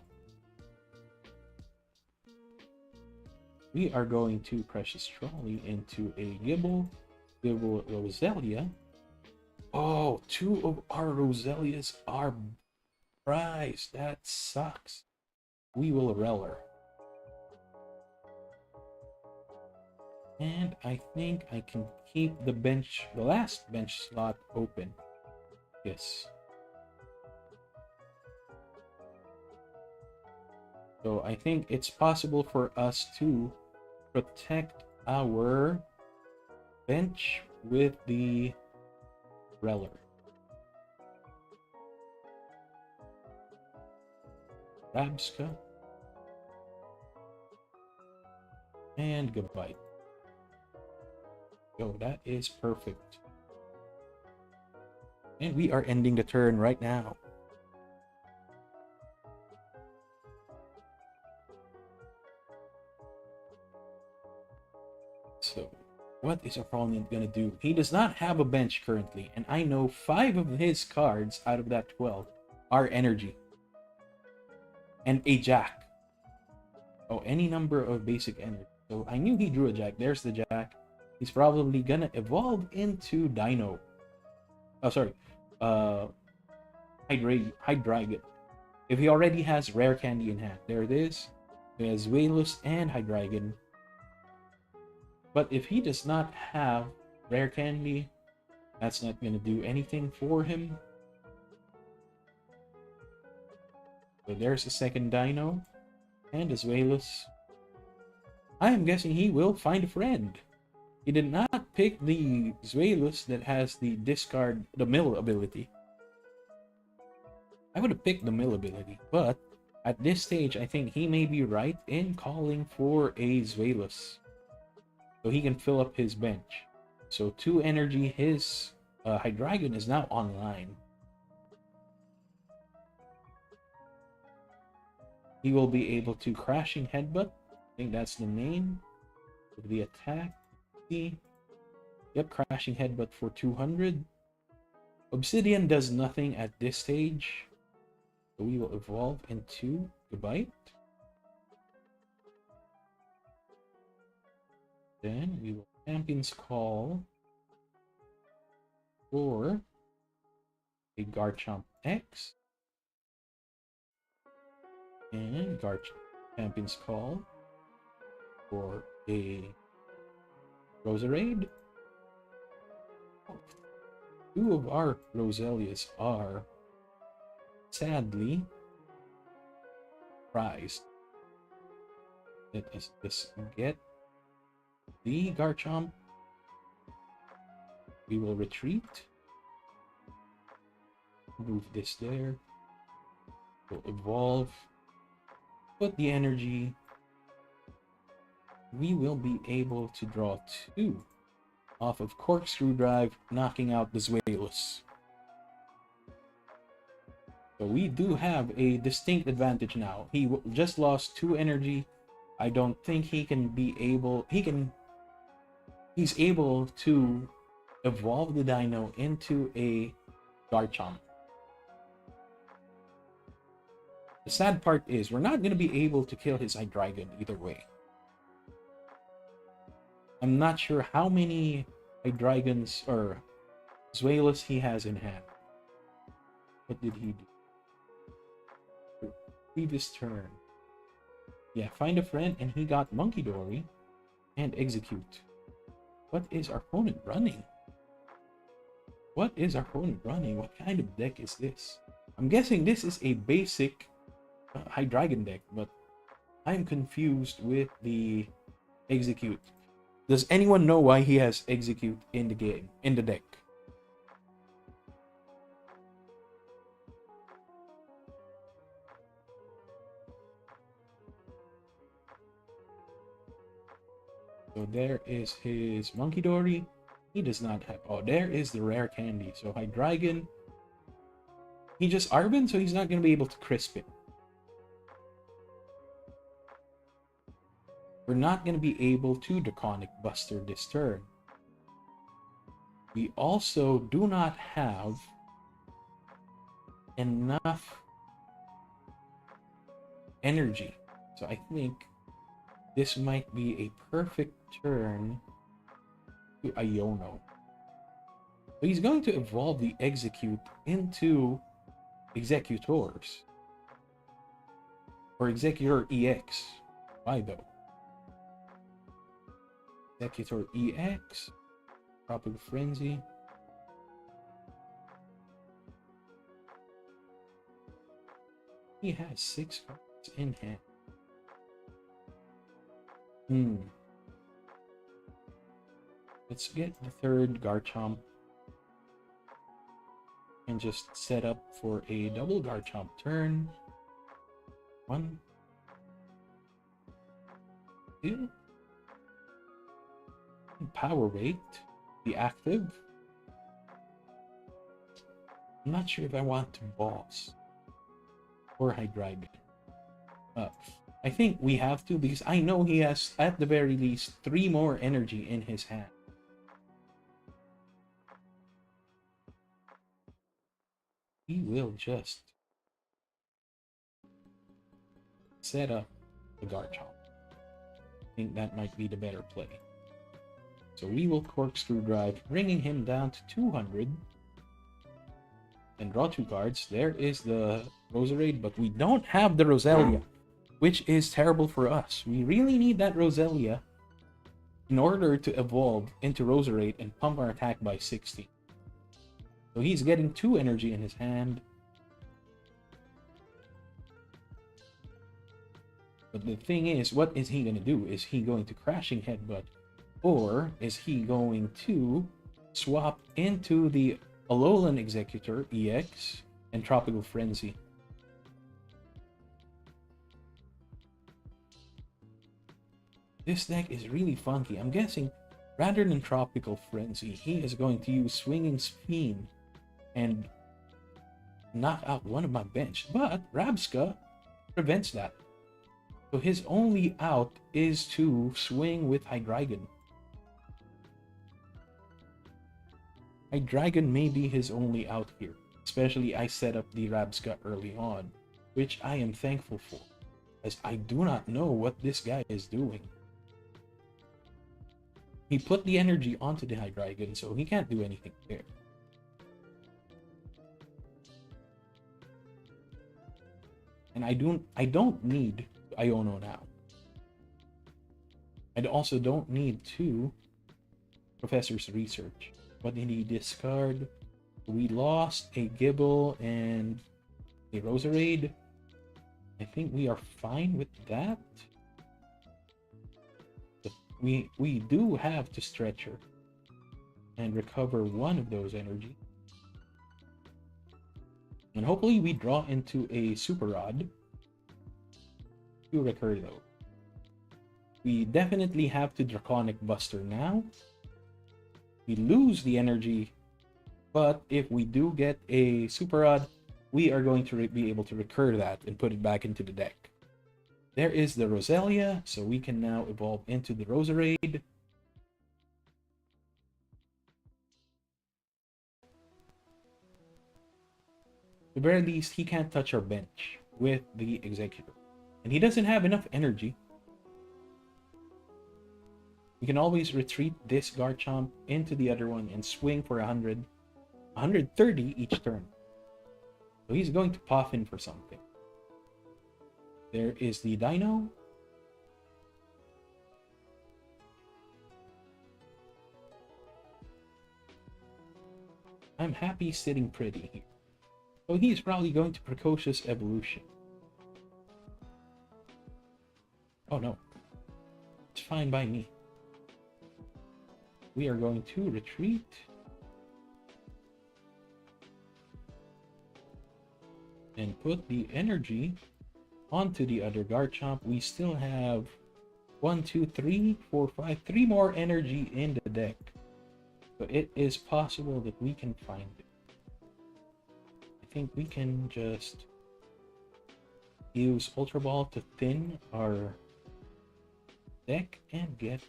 We are going to Precious Trolley into a Gibble, Roselia. Oh, 2 of our Roselias are prized. That sucks. We will Reller. And I think I can keep the last bench slot open. Yes. So I think it's possible for us to protect our bench with the Reller. Rabska. And goodbye. Yo, that is perfect. And we are ending the turn right now. So, what is our opponent gonna do? He does not have a bench currently, and I know 5 of his cards out of that 12 are energy. And a Jack. Oh, any number of basic energy. So I knew he drew a Jack. There's the Jack. He's probably gonna evolve into Dino. Oh, sorry. Hydreigon. If he already has Rare Candy in hand. There it is. He has Wailus and Hydreigon. But if he does not have Rare Candy, that's not going to do anything for him. So there's a second Dino. And his Wailus. I am guessing he will find a friend. He did not pick the Zweilous that has the mill ability. I would have picked the mill ability, but at this stage, I think he may be right in calling for a Zweilous. So he can fill up his bench. So 2 energy, his Hydreigon is now online. He will be able to Crashing Headbutt. I think that's the name of the attack. Yep, Crashing Headbutt for 200. Obsidian does nothing at this stage. So we will evolve into Gabite. Then we will Champion's Call for a Garchomp EX. And Champion's Call for a Roserade. 2 of our Roselias are sadly prized. Let us just get the Garchomp. We will retreat. Move this there. We'll evolve. Put the energy. We will be able to draw 2 off of Corkscrew Drive, knocking out the Zweilous. So we do have a distinct advantage now. He just lost 2 energy. I don't think he can be able... He's able to evolve the Dino into a Garchomp. The sad part is we're not going to be able to kill his Hydreigon either way. I'm not sure how many Hydreigons or Zweilous he has in hand. What did he do? Previous turn. Yeah, find a friend, and he got Monkey Dory and Execute. What is our opponent running? What is our opponent running? What kind of deck is this? I'm guessing this is a basic Hydreigon deck, but I'm confused with the execute. Does anyone know why he has execute in the game, in the deck? So there is his Monkey Dory. He does not have... Oh, there is the rare candy. So Hydreigon. He just Arbin, so he's not going to be able to crisp it. We're not going to be able to Draconic Buster this turn. We also do not have enough energy. So I think this might be a perfect turn to Iono. So he's going to evolve the Execute into Executors. Or Executor EX. Why though? Executor EX. Tropical Frenzy. He has 6 cards in hand. Let's get the third Garchomp and just set up for a double Garchomp turn. 1, 2. Power Weight, be active. I'm not sure if I want to boss or Hydreigon. I think we have to, because I know he has at the very least 3 more energy in his hand. He will just set up the Garchomp. I think that might be the better play. So we will Corkscrew Drive, bringing him down to 200. And draw 2 cards. There is the Roserade, but we don't have the Roselia, which is terrible for us. We really need that Roselia in order to evolve into Roserade and pump our attack by 60. So he's getting 2 energy in his hand. But the thing is, what is he going to do? Is he going to Crashing Headbutt? Or is he going to swap into the Alolan Executor EX and Tropical Frenzy? This deck is really funky. I'm guessing rather than Tropical Frenzy, he is going to use Swinging Spin and knock out one of my bench. But Rabska prevents that. So his only out is to swing with Hydreigon. Hydreigon may be his only out here. Especially I set up the Rabska early on, which I am thankful for, as I do not know what this guy is doing. He put the energy onto the Hydreigon, so he can't do anything there. And I don't need Iono now. I also don't need 2 Professor's Research. What did he discard? We lost a Gibble and a Roserade. I think we are fine with that. But we do have to Stretcher and recover 1 of those energy. And hopefully we draw into a Super Rod to recur though. We definitely have to Draconic Buster now. We lose the energy, but if we do get a Super Rod, we are going to be able to recur that and put it back into the deck. There is the Roselia, so we can now evolve into the Roserade. At the very least, he can't touch our bench with the Executor. And he doesn't have enough energy. We can always retreat this Garchomp into the other one and swing for 130 each turn. So he's going to Puffin for something. There is the Dino. I'm happy sitting pretty here. So he's probably going to Precocious Evolution. Oh no. It's fine by me. We are going to retreat. And put the energy onto the other Garchomp. We still have 1, 2, 3, 4, 5, 3 more energy in the deck. So it is possible that we can find it. I think we can just use Ultra Ball to thin our deck and get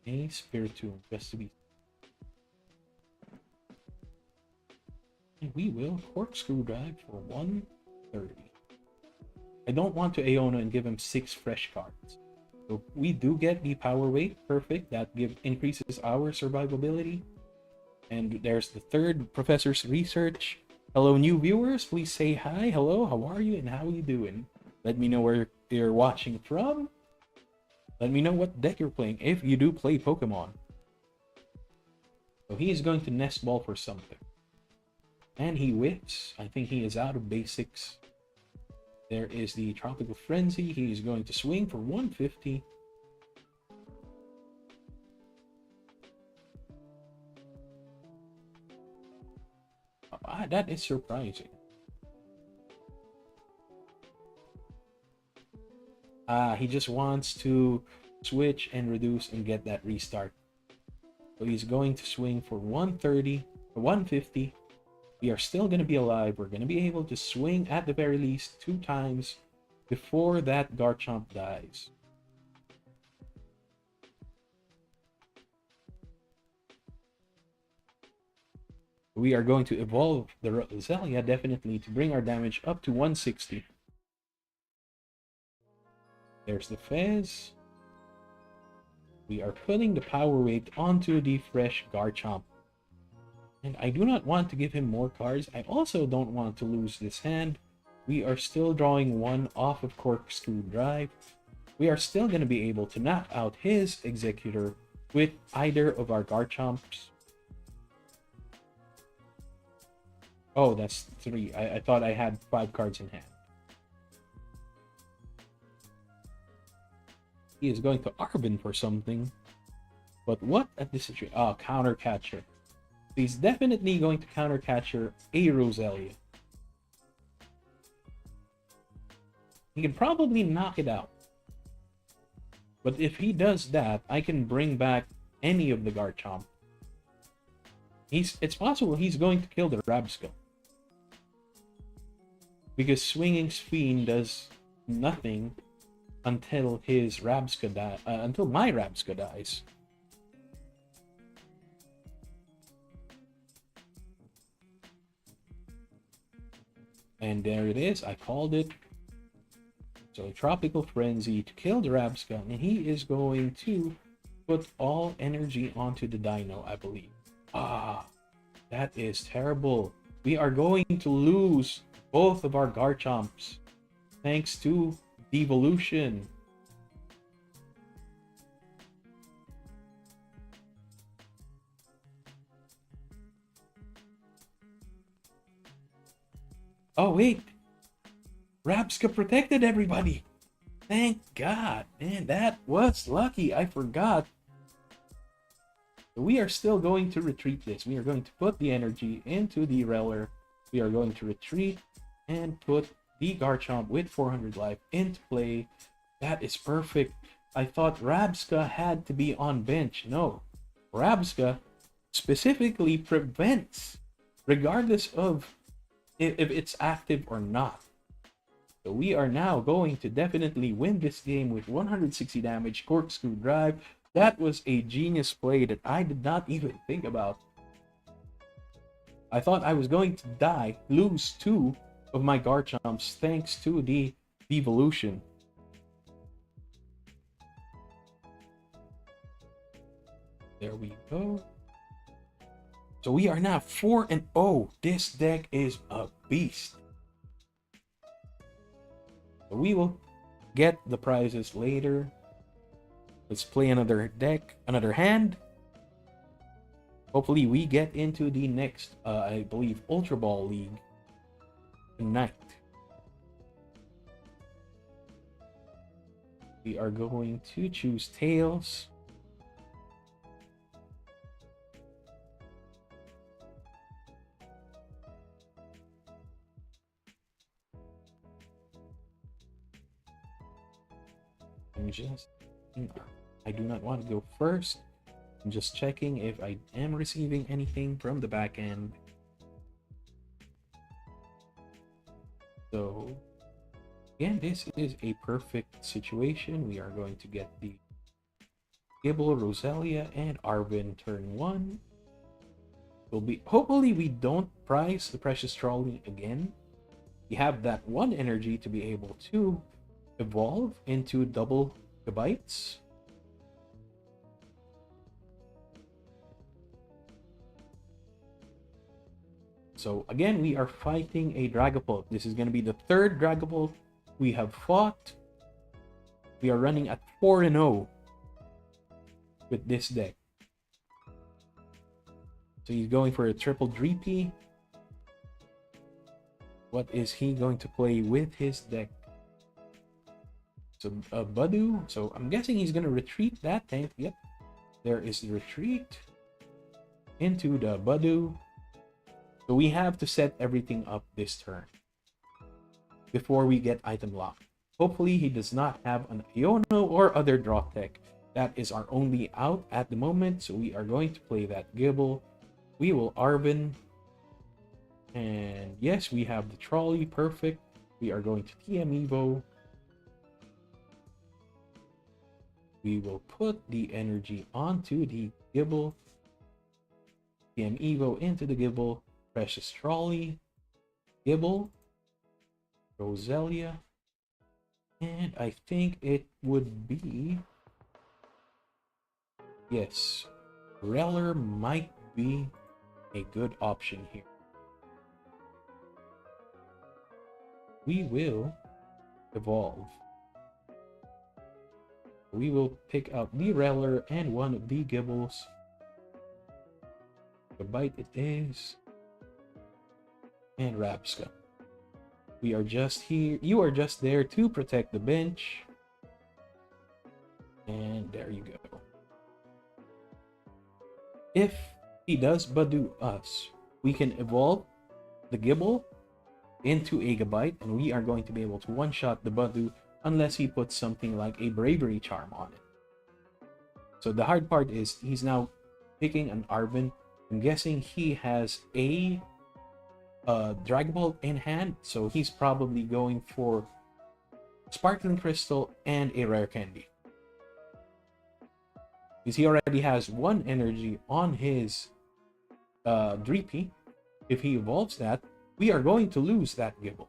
a Spiritomb just to be. And we will Corkscrew Drive for 130. I don't want to Aeona and give him 6 fresh cards. So we do get the Power Weight, perfect. That increases our survivability. And there's the third Professor's Research. Hello, new viewers. Please say hi. Hello, how are you and how are you doing? Let me know where you're watching from. Let me know what deck you're playing, if you do play Pokemon. So he is going to Nest Ball for something. And he whips. I think he is out of basics. There is the Tropical Frenzy. He is going to swing for 150. That is surprising. He just wants to switch and reduce and get that restart. So he's going to swing for 130 or 150. We are still going to be alive. We're going to be able to swing at the very least 2 times before that Garchomp dies. We are going to evolve the Roselia definitely to bring our damage up to 160. There's the Fez. We are putting the Power Weight onto the fresh Garchomp. And I do not want to give him more cards. I also don't want to lose this hand. We are still drawing 1 off of Corkscrew Drive. We are still going to be able to knock out his Executor with either of our Garchomps. Oh, that's 3. I thought I had 5 cards in hand. He is going to Arbin for something. But what at this situation? Oh, Counter Catcher. He's definitely going to Counter Catcher a Roselia. He can probably knock it out. But if he does that, I can bring back any of the Garchomp. It's possible he's going to kill the Rabsca. Because Swinging Fiend does nothing until his Rabsca until my Rabsca dies. And there it is. I called it. So Tropical Frenzy to kill the Rabsca, and he is going to put all energy onto the Dino, I believe. That is terrible. We are going to lose both of our Garchomps thanks to devolution. Oh wait, Rabsca protected everybody. Thank God, man, that was lucky. I forgot. We are still going to retreat this. We are going to put the energy into the Reller. We are going to retreat and put the Garchomp with 400 life into play. That is perfect. I thought Rabsca had to be on bench. No, Rabsca specifically prevents, regardless of if it's active or not. So we are now going to definitely win this game with 160 damage, Corkscrew Drive. That was a genius play that I did not even think about. I thought I was going to die, lose 2 of my Garchomps thanks to the devolution. There we go. So we are now 4-0. This deck is a beast. So we will get the prizes later. Let's play another deck, another hand. Hopefully we get into the next, I believe, Ultra Ball League tonight. We are going to choose Tails. I do not want to go first. I'm just checking if I am receiving anything from the back end. So again, this is a perfect situation. We are going to get the Gible, Roselia, and Arvin turn 1. Will be hopefully we don't prize the precious trolley again. We have that one energy to be able to evolve into double gigabytes. So again, we are fighting a Dragapult. This is going to be the third Dragapult we have fought. We are running at 4-0 with this deck. So he's going for a triple Dreepy. What is he going to play with his deck? So a Budu. So I'm guessing he's going to retreat that tank. Yep. There is the retreat into the Budu. So we have to set everything up this turn before we get item lock. Hopefully he does not have an Iono or other draw tech. That is our only out at the moment. So we are going to play that Gible. We will Arvin. And yes, we have the trolley. Perfect. We are going to TM Evo. We will put the energy onto the Gible. TM Evo into the Gible. Precious Trolley. Gible. Roselia. And I think it would be... Yes. Reller might be a good option here. We will evolve. We will pick out the Reller and one of the Gibbles. The bite it is. And Rapska. We are just here. You are just there to protect the bench. And there you go. If he does Budu us, we can evolve the Gible into a Gabite, and we are going to be able to one-shot the Budu unless he puts something like a Bravery Charm on it. So the hard part is he's now picking an Arvin. I'm guessing he has a Dragon Ball in hand, so he's probably going for Sparkling Crystal and a Rare Candy. Because he already has one energy on his Dreepy. If he evolves that, we are going to lose that Gible.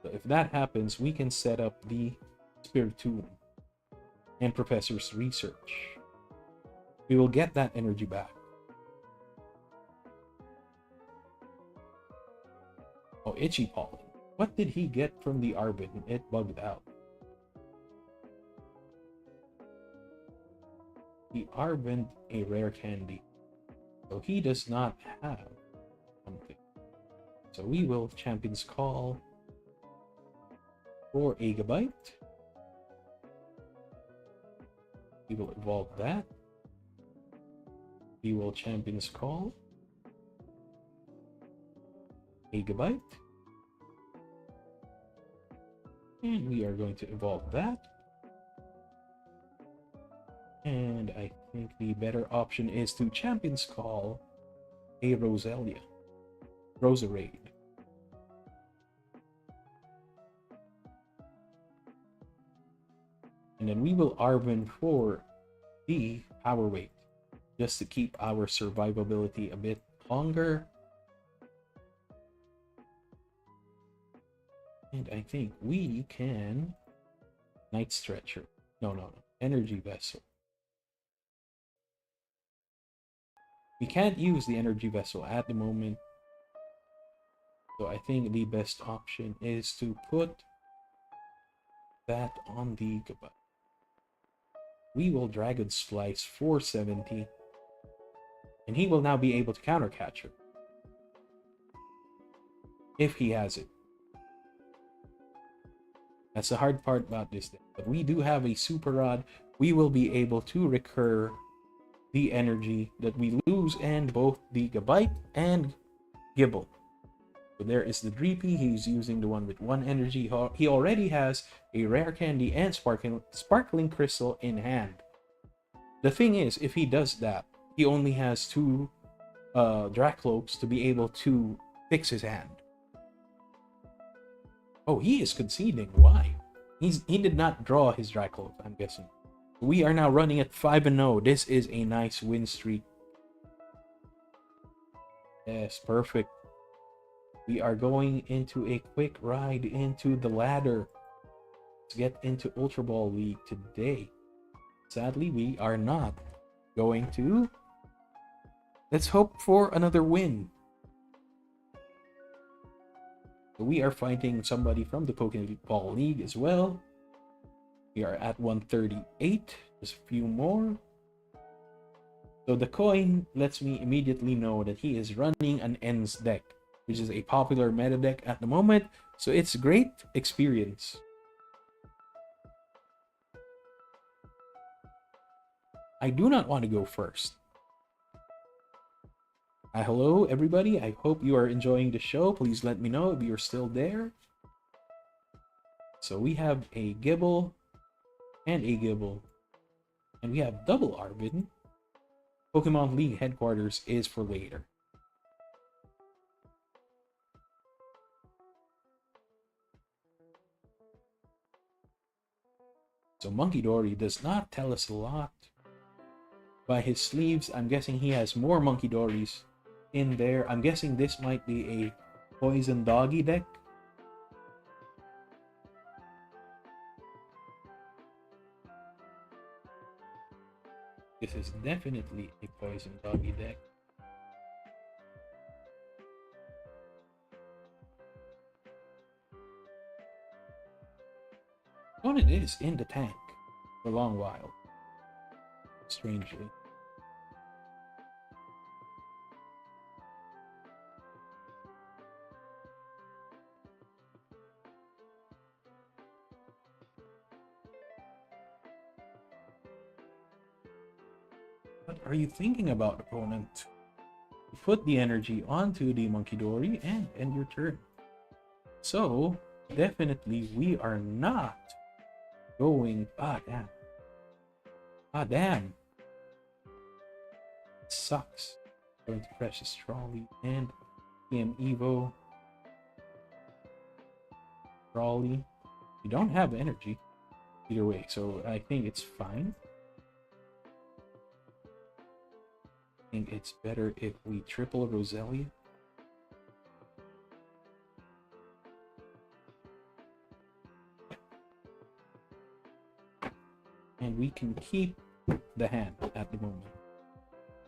So if that happens, we can set up the Spiritomb and Professor's Research. We will get that energy back. Oh, Itchy Pollen. What did he get from the Arvin? It bugged out. The Arvin a Rare Candy. So he does not have something. So we will Champion's Call for a Gabite. We will evolve that. We will Champion's Call a Gabite. And we are going to evolve that. And I think the better option is to Champion's Call a Roselia. Roserade. And then we will Arvin for the Power Weight, just to keep our survivability a bit longer. And I think we can Night Stretcher. No. Energy Vessel. We can't use the Energy Vessel at the moment. So I think the best option is to put that on the Gabite. We will Dragon Slice for 70. And he will now be able to counter Catcher. If he has it. That's the hard part about this deck. But we do have a Super Rod. We will be able to recur the energy that we lose and both the Gabite and Gibble. So there is the Dreepy. He's using the one with 1 energy. He already has a Rare Candy and Sparkling Crystal in hand. The thing is, if he does that, he only has 2 Dracloaks to be able to fix his hand. Oh, he is conceding. Why? He did not draw his Dracloak, I'm guessing. We are now running at 5-0. This is a nice win streak. Yes, perfect. We are going into a quick ride into the ladder. Let's get into Ultra Ball League today. Sadly, we are not going to. Let's hope for another win. So we are fighting somebody from the Pokeball League as well. We are at 138. Just a few more. So the coin lets me immediately know that he is running an Ends deck, which is a popular meta deck at the moment. So it's a great experience. I do not want to go first. Hello, everybody. I hope you are enjoying the show. Please let me know if you're still there. So we have a Gibble and a Gibble. And we have double Arvin. Pokemon League headquarters is for later. So Monkey Dory does not tell us a lot. By his sleeves, I'm guessing he has more Monkey Dories in there. I'm guessing this might be a Poison Doggy deck. This is definitely a Poison Doggy deck. Oh, it is in the tank for a long while. Strangely. What are you thinking about, opponent? You put the energy onto the Monkey Dory and end your turn. So, definitely we are not going... Ah, damn. Ah, damn. It sucks. Going to Precious Trolley and TM Evo. Trolley. You don't have energy either way, so I think it's fine. I think it's better if we triple Roselia. And we can keep the hand at the moment.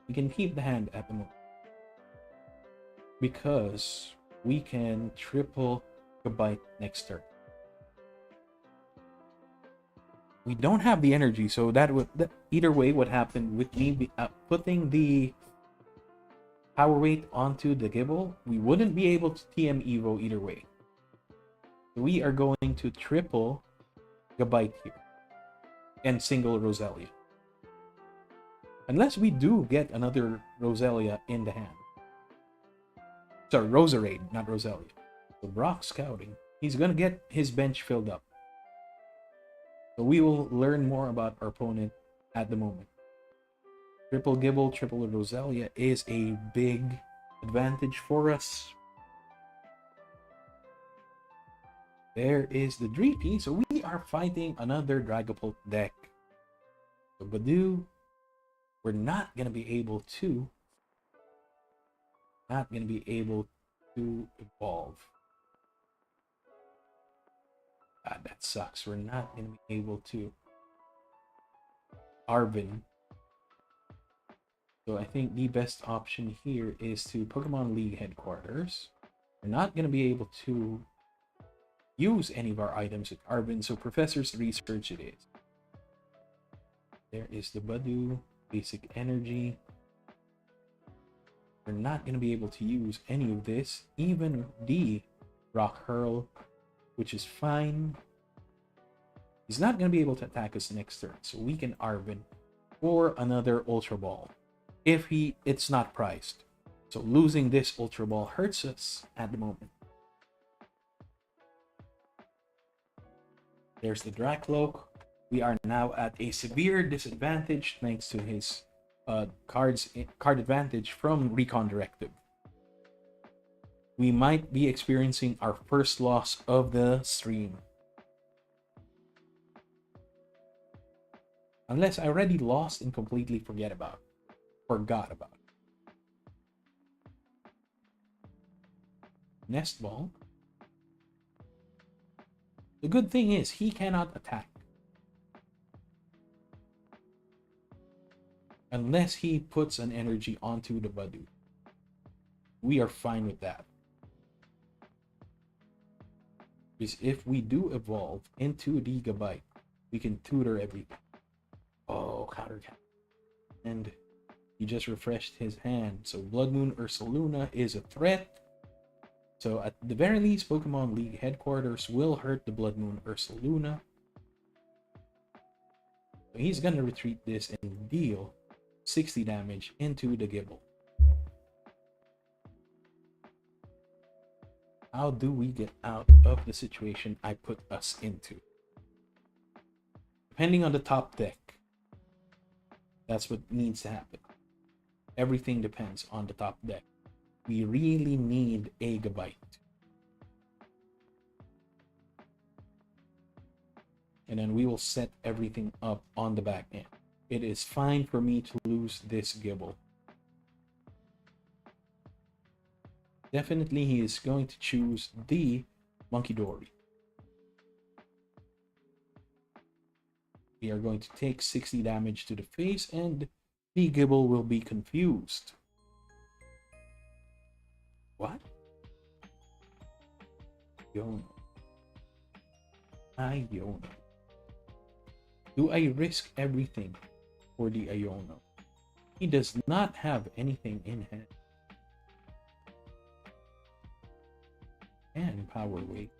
We can keep the hand at the moment. Because we can triple Gabite next turn. We don't have the energy, so that would either way what happened with me putting the power weight onto the Gibble, we wouldn't be able to TM Evo either way. We are going to triple Gabite here and single Roselia. Unless we do get another Roselia in the hand. Sorry, Roserade, not Roselia. So Brock scouting. He's gonna get his bench filled up. So we will learn more about our opponent at the moment. Triple Gibble, triple Roselia is a big advantage for us. There is the Dreepy. So we are fighting another Dragapult deck. So Badoo, we're not gonna be able to evolve. God, that sucks. We're not gonna be able to Arvin. So I think the best option here is to Pokemon League headquarters. We're not gonna be able to use any of our items with Arvin, so Professor's Research it is. There is the Badoo, basic energy. We're not going to be able to use any of this, even the Rock Hurl, which is fine. He's not going to be able to attack us next turn, so we can Arvin for another Ultra Ball if it's not prized. So losing this Ultra Ball hurts us at the moment. There's the Dracloak. We are now at a severe disadvantage thanks to his card advantage from Recon Directive. We might be experiencing our first loss of the stream. Unless I already lost and completely forgot about it. Nest Ball. The good thing is he cannot attack. Unless he puts an energy onto the Badu. We are fine with that. Because if we do evolve into the Gabite, we can tutor everything. Oh, counter. And he just refreshed his hand. So Blood Moon Ursaluna is a threat. So at the very least, Pokemon League headquarters will hurt the Blood Moon Ursaluna. So he's gonna retreat this and deal 60 damage into the Gibble. How do we get out of the situation I put us into? Depending on the top deck, that's what needs to happen. Everything depends on the top deck. We really need a Gabite. And then we will set everything up on the back end. It is fine for me to lose this Gibble. Definitely he is going to choose the Monkey Dory. We are going to take 60 damage to the face and the Gibble will be confused. What? Iono. Iono. Do I risk everything for the Iono? He does not have anything in hand. And Power Wave.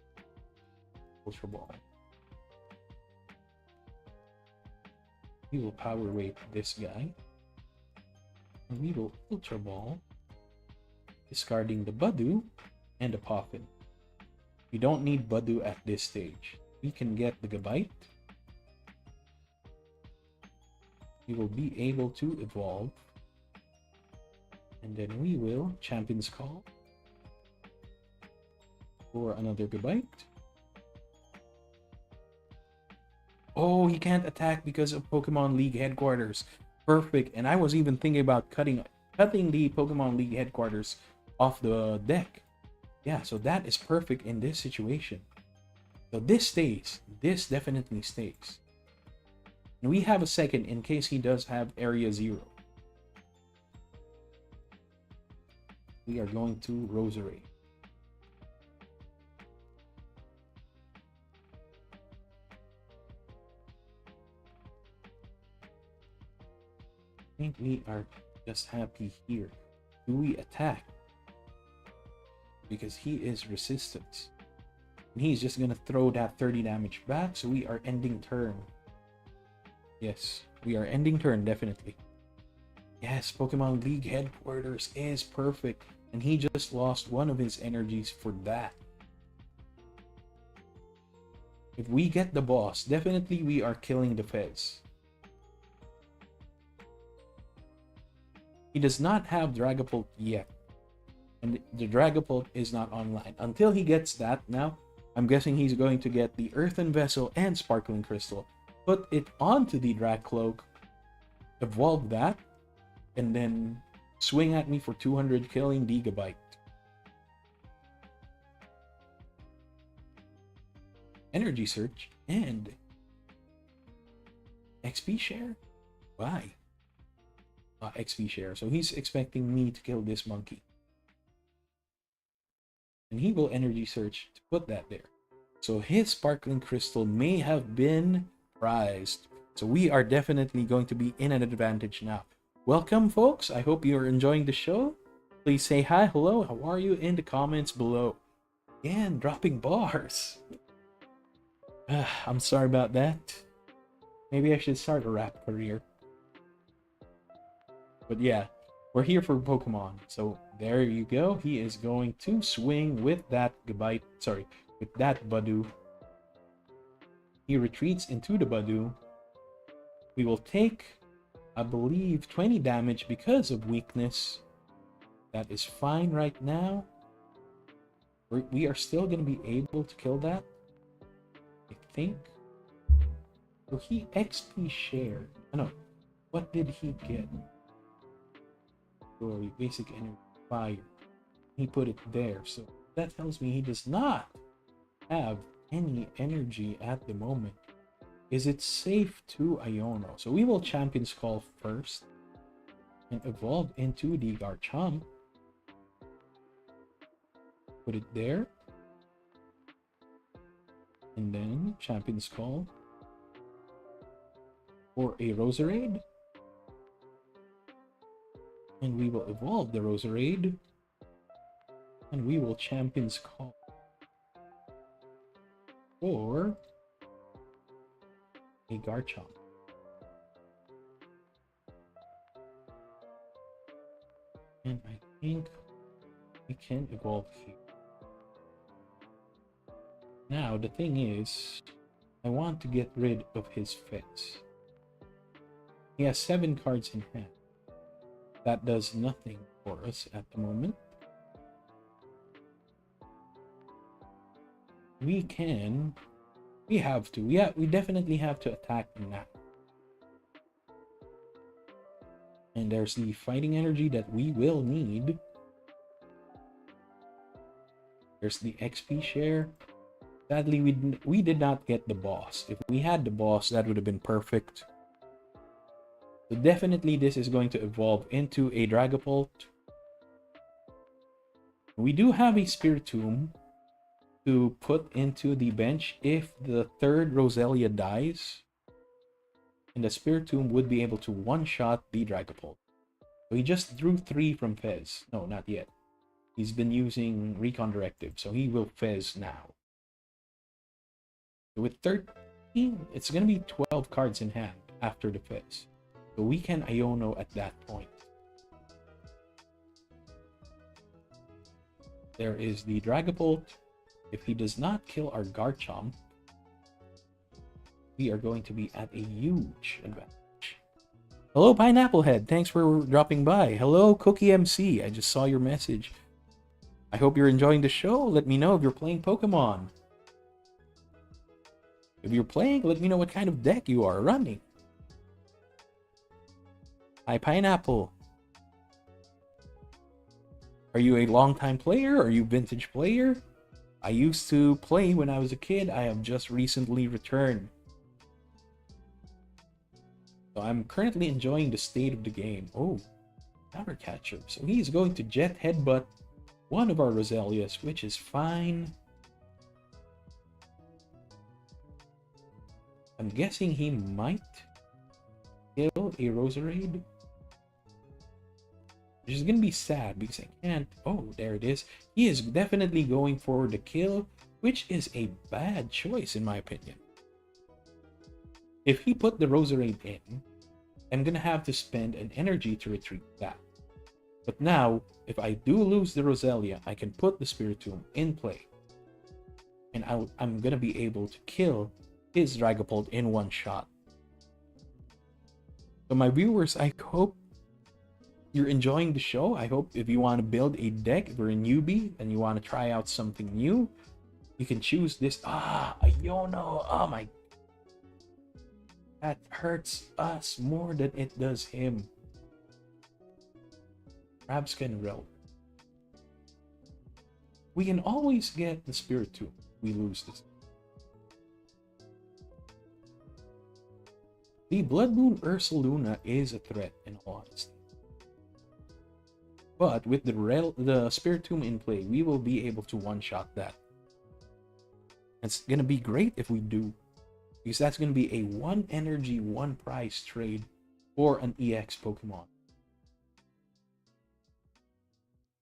Ultra Ball. We will Power Wave this guy. And we will Ultra Ball, discarding the Badu and the Poffin. We don't need Badu at this stage. We can get the Gabite. We will be able to evolve. And then we will Champion's Call for another Gabite. Oh, he can't attack because of Pokemon League headquarters. Perfect. And I was even thinking about cutting the Pokemon League headquarters off the deck. Yeah, so that is perfect in this situation. So this stays. This definitely stays. And we have a second in case he does have Area 0. We are going to Roserade. I think we are just happy here. Do we attack? Because he is resistance. And he's just gonna throw that 30 damage back, so we are ending turn. Yes, we are ending turn, definitely. Yes, Pokemon League headquarters is perfect. And he just lost one of his energies for that. If we get the boss, definitely we are killing the Fez. He does not have Dragapult yet. And the Dragapult is not online. Until he gets that now, I'm guessing he's going to get the Earthen Vessel and Sparkling Crystal. Put it onto the Dracloak, evolve that, and then swing at me for 200, killing the Gabite. Energy Search and XP share? Why? XP share. So he's expecting me to kill this monkey. And he will Energy Search to put that there. So his Sparkling Crystal may have been prized. So we are definitely going to be in an advantage now. Welcome, folks. I hope you're enjoying the show. Please say hi, hello, how are you in the comments below. And dropping bars. I'm sorry about that. Maybe I should start a rap career. But yeah, we're here for Pokemon. So there you go. He is going to swing with that Gabite. Sorry, with that Badoo. He retreats into the Badoo. We will take, I believe, 20 damage because of weakness. That is fine right now. We are still going to be able to kill that, I think. So he XP shared. Oh, no. What did he get? Story, basic energy, fire. He put it there. So that tells me he does not have any energy at the moment. Is it safe to Iono? So we will Champion's Call first and evolve into the Garchomp. Put it there. And then Champion's Call for a Roserade. And we will evolve the Roserade. And we will Champion's Call for a Garchomp. And I think we can evolve here. Now, the thing is, I want to get rid of his Fetch. He has 7 cards in hand. That does nothing for us at the moment. We definitely have to attack now. And there's the fighting energy that we will need. There's the XP share. Sadly, we did not get the boss. If we had the boss, that would have been perfect. So definitely this is going to evolve into a Dragapult. We do have a Spiritomb to put into the bench if the 3rd Roselia dies. And the Spiritomb would be able to one-shot the Dragapult. So he just drew 3 from Fez. No, not yet. He's been using Recon Directive, so he will Fez now. So with 13, it's going to be 12 cards in hand after the Fez. So we can Iono at that point. There is the Dragapult. If he does not kill our Garchomp, we are going to be at a huge advantage. Hello, Pineapple Head. Thanks for dropping by. Hello, Cookie MC. I just saw your message. I hope you're enjoying the show. Let me know if you're playing Pokemon. If you're playing, let me know what kind of deck you are running. Hi, Pineapple. Are you a long-time player? Are you a vintage player? I used to play when I was a kid. I have just recently returned. So I'm currently enjoying the state of the game. Oh, Counter Catcher. So he's going to Jet Headbutt one of our Roselias, which is fine. I'm guessing he might kill a Roserade. Which is going to be sad because I can't... Oh, there it is. He is definitely going for the kill, which is a bad choice in my opinion. If he put the Roserade in, I'm going to have to spend an energy to retrieve that. But now, if I do lose the Roselia, I can put the Spiritomb in play. And I'm going to be able to kill his Dragapult in one shot. So my viewers, I hope you're enjoying the show. I hope if you want to build a deck, if you're a newbie and you want to try out something new, you can choose this. Iono. Oh my. That hurts us more than it does him. Perhaps can roll. We can always get the Spiritomb. We lose this. The Blood Moon Ursaluna is a threat in all honesty. But with the Spiritomb in play, we will be able to one-shot that. It's going to be great if we do. Because that's going to be a 1 energy, 1 prize trade for an EX Pokemon.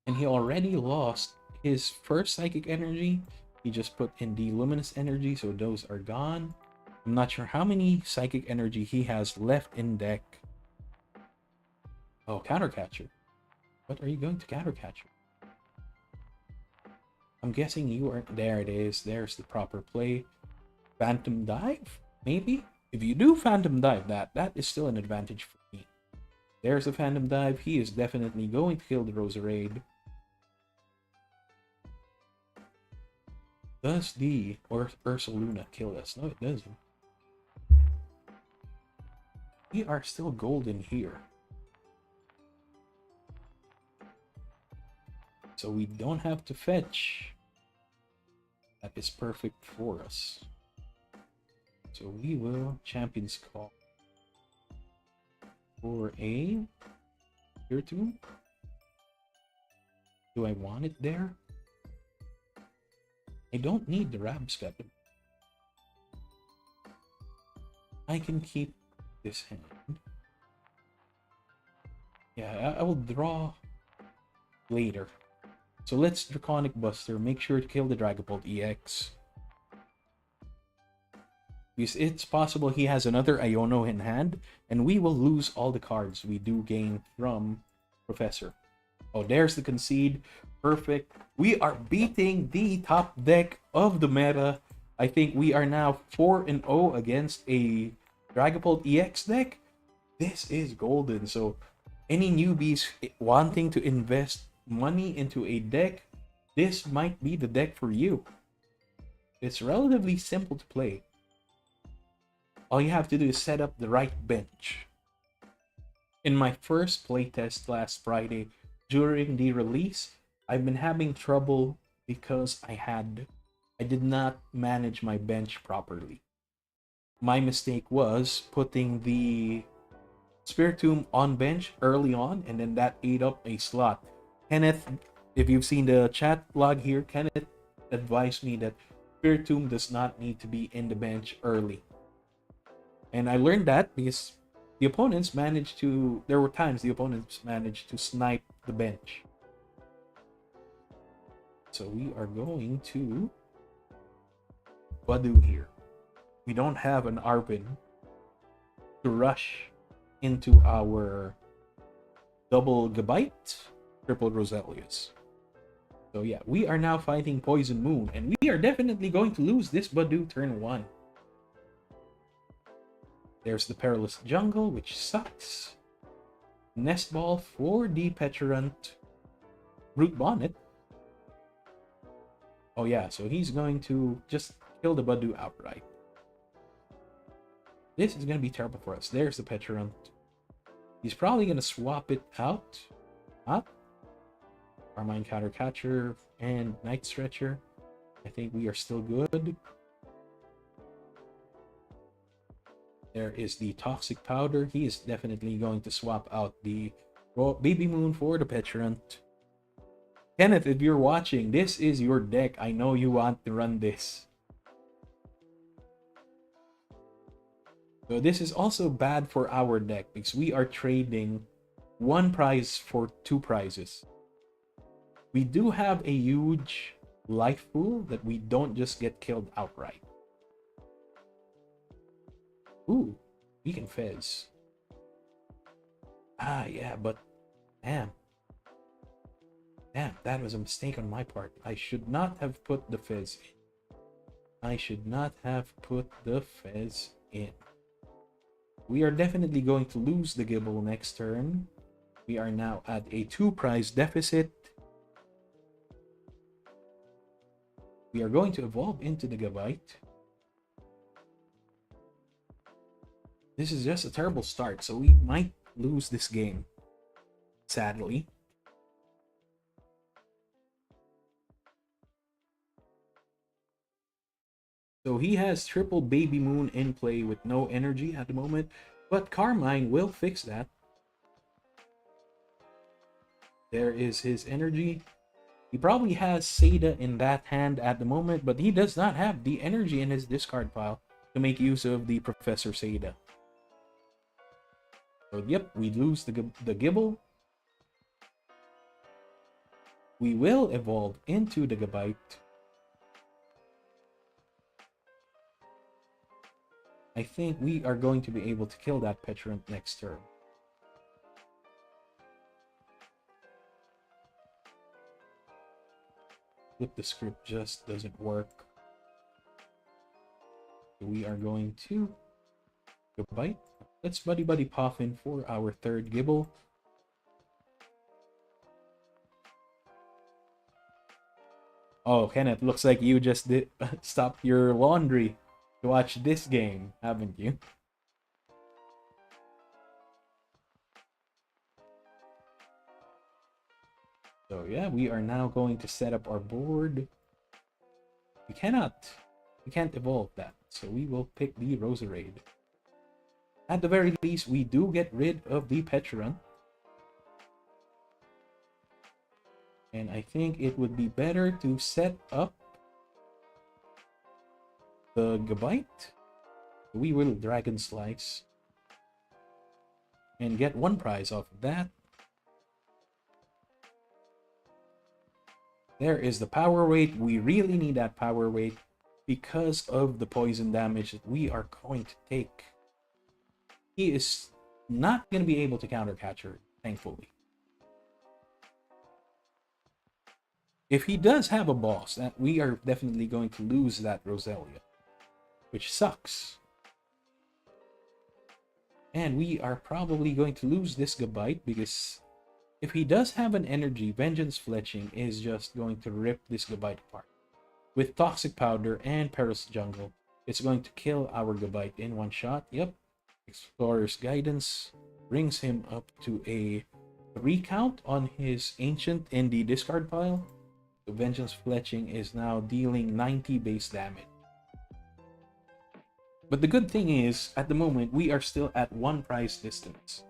And he already lost his first Psychic Energy. He just put in the luminous energy, so those are gone. I'm not sure how many psychic energy he has left in deck. Oh, counter catcher. What are you going to counter catcher? I'm guessing you aren't. There it is. There's the proper play. Phantom dive? Maybe? If you do Phantom dive, that is still an advantage for me. There's a Phantom dive. He is definitely going to kill the Roserade. Does the Ursaluna kill us? No, it doesn't. We are still golden here. So we don't have to fetch. That is perfect for us. So we will Champion's Call for a tier 2. Do I want it there? I don't need the Rabscat. I can keep this hand. Yeah, I will draw later. So let's Draconic Buster. Make sure to kill the Dragapult EX. Because it's possible he has another Iono in hand, and we will lose all the cards we do gain from Professor. Oh, there's the concede. Perfect. We are beating the top deck of the meta. I think we are now 4-0 against a Dragapult EX deck. This is golden. So any newbies wanting to invest money into a deck, this might be the deck for you. It's relatively simple to play. All you have to do is set up the right bench. In my first playtest last Friday, during the release, I've been having trouble because I did not manage my bench properly. My mistake was putting the Spiritomb on bench early on, and then that ate up a slot. Kenneth, if you've seen the chat log here, Kenneth advised me that Spiritomb does not need to be in the bench early. And I learned that because the opponents managed to... There were times the opponents managed to snipe the bench. So we are going to Badu here. We don't have an Arvin to rush into our double Gabite, triple Roselius. So yeah, we are now fighting Poison Moon, and we are definitely going to lose this Badu turn 1. There's the Perilous Jungle, which sucks. Nest Ball for the Petulant. Root Bonnet. Oh yeah, so he's going to just kill the Badu outright. This is going to be terrible for us. There's the Petulant. He's probably going to swap it out. Carmine Counter Catcher and Night Stretcher. I think we are still good. There is the Toxic Powder. He is definitely going to swap out the Baby Moon for the Petulant. Kenneth, if you're watching, this is your deck. I know you want to run this. So this is also bad for our deck because we are trading 1 prize for 2 prizes. We do have a huge life pool that we don't just get killed outright. Ooh, we can Fez. Ah, yeah, but damn. Damn, that was a mistake on my part. I should not have put the Fez in. I should not have put the Fez in. We are definitely going to lose the Gibble next turn. We are now at a 2 prize deficit. We are going to evolve into the Gabite. This is just a terrible start, so we might lose this game, sadly. So he has triple Baby Moon in play with no energy at the moment, but Carmine will fix that. There is his energy. He probably has Seda in that hand at the moment, but he does not have the energy in his discard pile to make use of the Professor Seda. So yep, we lose the Gibble. We will evolve into the Gabite. I think we are going to be able to kill that Petrant next turn. Flip the script just doesn't work. So we are going to Gabite. Let's Buddy Buddy Poffin for our third Gibble. Oh, Kenneth, looks like you just did stop your laundry to watch this game, haven't you? So yeah, we are now going to set up our board. We can't evolve that, so we will pick the Roserade. At the very least, we do get rid of the Petrant. And I think it would be better to set up the Gabite. We will Dragon Slice and get one prize off of that. There is the power weight. We really need that power weight because of the poison damage that we are going to take. He is not going to be able to counter Catcher, thankfully. If he does have a boss, that we are definitely going to lose that Roselia, which sucks. And we are probably going to lose this Gabite because if he does have an energy, Vengeance Fletching is just going to rip this Gabite apart. With Toxic Powder and Perilous Jungle, it's going to kill our Gabite in one shot. Yep. Explorer's Guidance brings him up to a 3 count on his Ancient in the discard pile. The Vengeance Fletching is now dealing 90 base damage. But the good thing is, at the moment, we are still at 1 prize distance.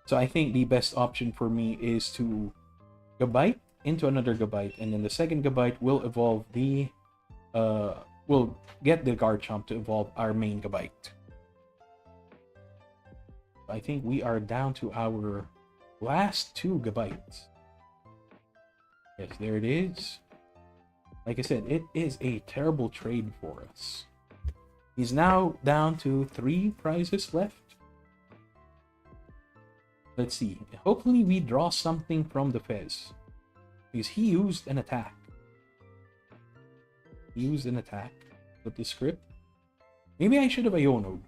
So I think the best option for me is to Gabite into another Gabite, and then the second Gabite will evolve the will get the Garchomp to evolve our main Gabite. I think we are down to our last 2 Gabites. Yes, there it is. Like I said, it is a terrible trade for us. He's now down to 3 prizes left. Let's see. Hopefully we draw something from the Fez. Because he used an attack. He used an attack with the script. Maybe I should have Iono'd.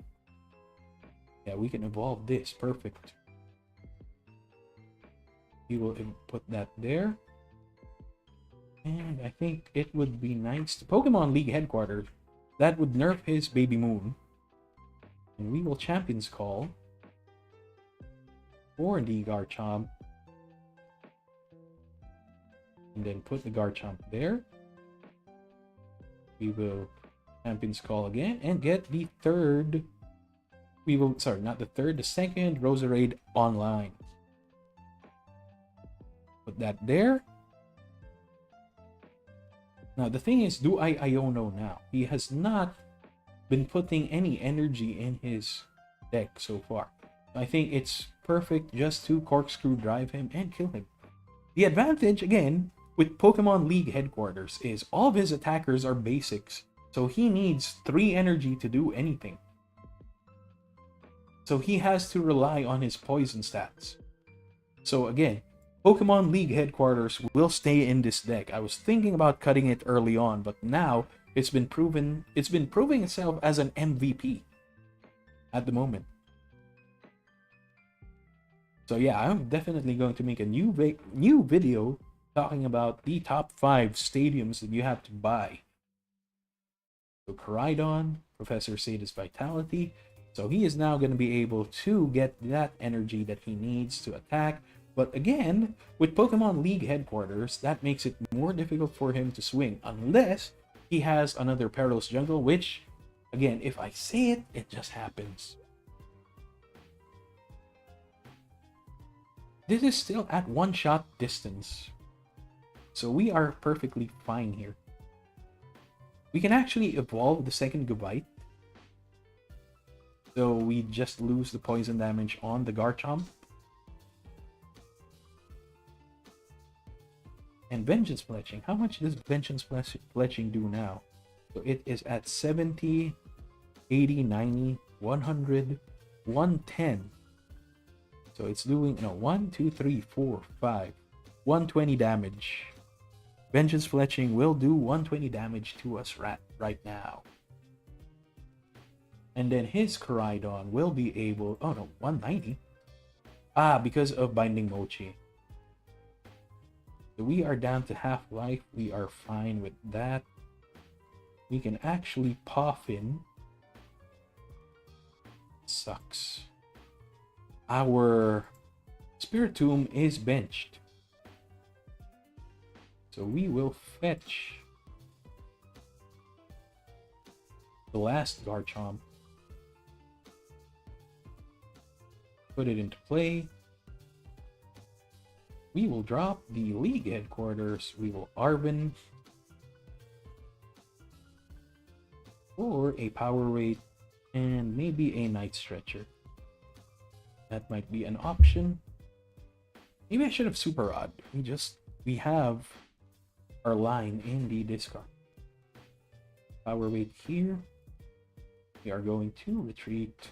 Yeah, we can evolve this. Perfect. We will put that there. And I think it would be nice to Pokemon League headquarters. That would nerf his Baby Moon. And we will Champions Call for the Garchomp. And then put the Garchomp there. We will Champions Call again and get the third. We will, sorry, not the third, the second Roserade online. Put that there. Now, the thing is, do I Iono now? He has not been putting any energy in his deck so far. I think it's perfect just to Corkscrew Drive him and kill him. The advantage, again, with Pokemon League headquarters is all of his attackers are basics. So he needs 3 energy to do anything. So he has to rely on his poison stats. So again, Pokemon League headquarters will stay in this deck. I was thinking about cutting it early on, but now it's been proving itself as an MVP at the moment. So yeah, I'm definitely going to make a new video talking about the top 5 stadiums that you have to buy. So Koraidon, Professor Sadis Vitality. So he is now going to be able to get that energy that he needs to attack. But again, with Pokemon League headquarters, that makes it more difficult for him to swing. Unless he has another Perilous Jungle, which, again, if I say it, it just happens. This is still at 1-shot distance. So we are perfectly fine here. We can actually evolve the second Gabite. So we just lose the poison damage on the Garchomp. And Vengeance Fletching. How much does Vengeance Fletching do now? So it is at 70. 80, 90, 100, 110. So it's doing, no, 1, 2, 3, 4, 5, 120 damage. Vengeance Fletching will do 120 damage to us right now. And then his Koraidon will be able, oh no, 190. Ah, because of Binding Mochi. So we are down to half life. We are fine with that. We can actually Poffin. Sucks. Our Spiritomb is benched. So we will fetch the last Garchomp. Put it into play. We will drop the league headquarters. We will Arven or a Power Rate and maybe a Night Stretcher. That might be an option. Maybe I should have Super Rod. We have our line in the discard. Power Rate here. We are going to retreat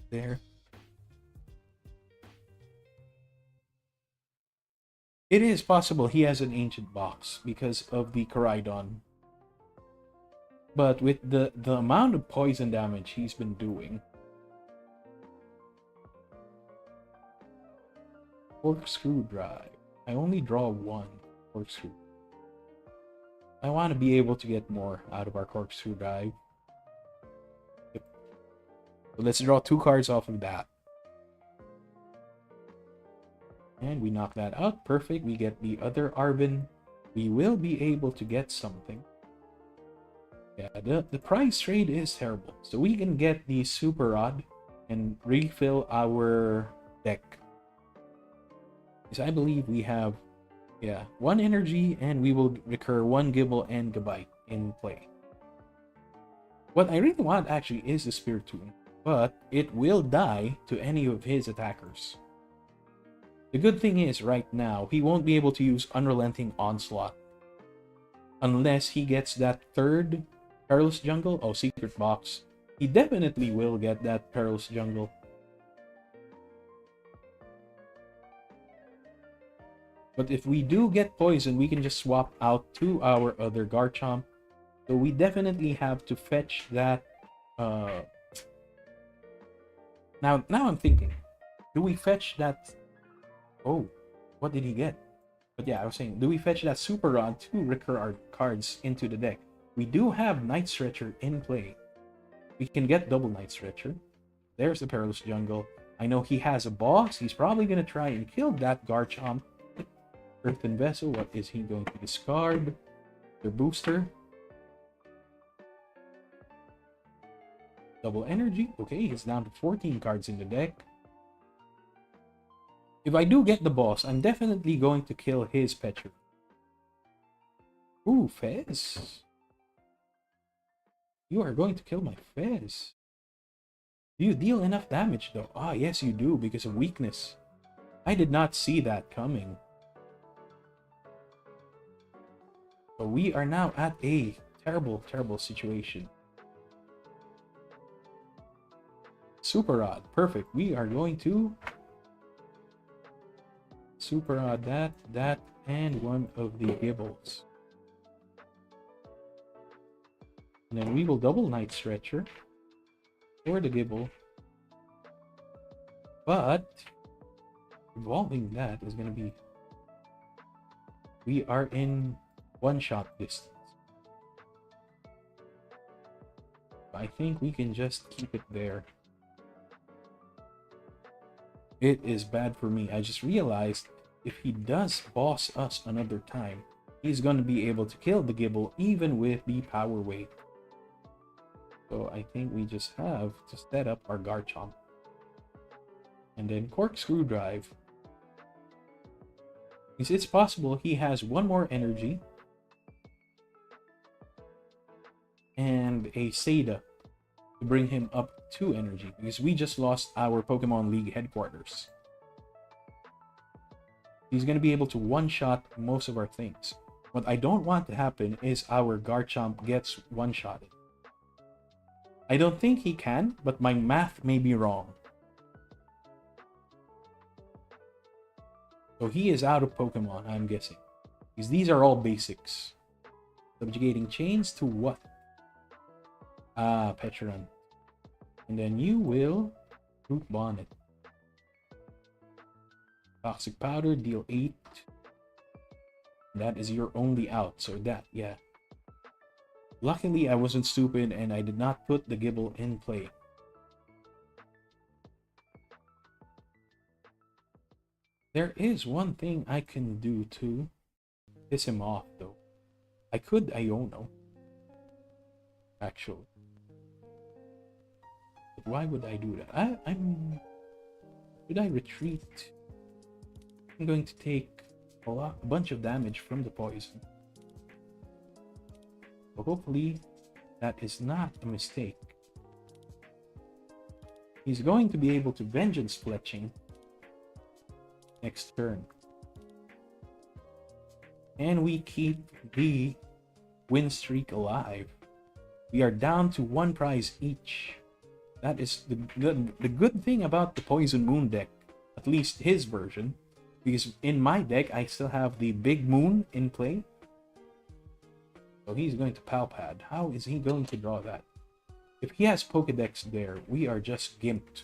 there. It is possible he has an ancient box because of the Koraidon. But with the amount of poison damage he's been doing. Corkscrew Drive. I only draw one Corkscrew. I want to be able to get more out of our Corkscrew Drive. Yep. So let's draw 2 cards off of that. And we knock that out. Perfect. We get the other Arven. We will be able to get something. Yeah, the price trade is terrible. So we can get the Super Rod and refill our deck. Because I believe we have, yeah, 1 energy and we will recur 1 Gibble and Gabite in play. What I really want actually is the Spiritomb, but it will die to any of his attackers. The good thing is, right now, he won't be able to use Unrelenting Onslaught. Unless he gets that 3rd Perilous Jungle. Oh, Secret Box. He definitely will get that Perilous Jungle. But if we do get poison, we can just swap out to our other Garchomp. So we definitely have to fetch that. Now I'm thinking, do we fetch that? Oh, what did he get? But yeah, I was saying, do we fetch that Super Rod to recur our cards into the deck? We do have Night Stretcher in play. We can get double Night Stretcher. There's the Perilous Jungle. I know he has a boss. He's probably going to try and kill that Garchomp. Earthen Vessel, what is he going to discard? Their booster. Double Energy. Okay, he's down to 14 cards in the deck. If I do get the boss, I'm definitely going to kill his Petra. Ooh, Fez. You are going to kill my Fez. Do you deal enough damage though? Ah, yes you do, because of weakness. I did not see that coming. So we are now at a terrible, terrible situation. Super Rod, perfect. We are going to Super Rod that, and one of the Gibbles. And then we will double Night Stretcher for the Gibble. But evolving that is going to be... We are in one-shot distance. I think we can just keep it there. It is bad for me. I just realized if he does boss us another time, he's going to be able to kill the Gibble even with the Power Weight. So I think we just have to set up our Garchomp. And then Corkscrew Drive. Because it's possible he has 1 more energy. And a Seda to bring him up 2 energy. Because we just lost our Pokemon League headquarters. He's going to be able to one-shot most of our things. What I don't want to happen is our Garchomp gets one-shotted. I don't think he can, but my math may be wrong. So he is out of Pokemon, I'm guessing. Because these are all basics. Subjugating Chains to what? Ah, Petron. And then you will Root Bonnet. Toxic Powder, deal 8. That is your only out, so that, yeah. Luckily, I wasn't stupid and I did not put the Gibble in play. There is one thing I can do to piss him off, though. I could Iono. Actually. But why would I do that? Should I retreat? I'm going to take a bunch of damage from the poison. So hopefully that is not a mistake. He's going to be able to Vengeance Fletching next turn. And we keep the win streak alive. We are down to 1 prize each. That is the good thing about the Poison Moon deck, at least his version, because in my deck I still have the Big Moon in play. So he's going to Palpad. How is he going to draw that? If he has Pokedex there, we are just gimped.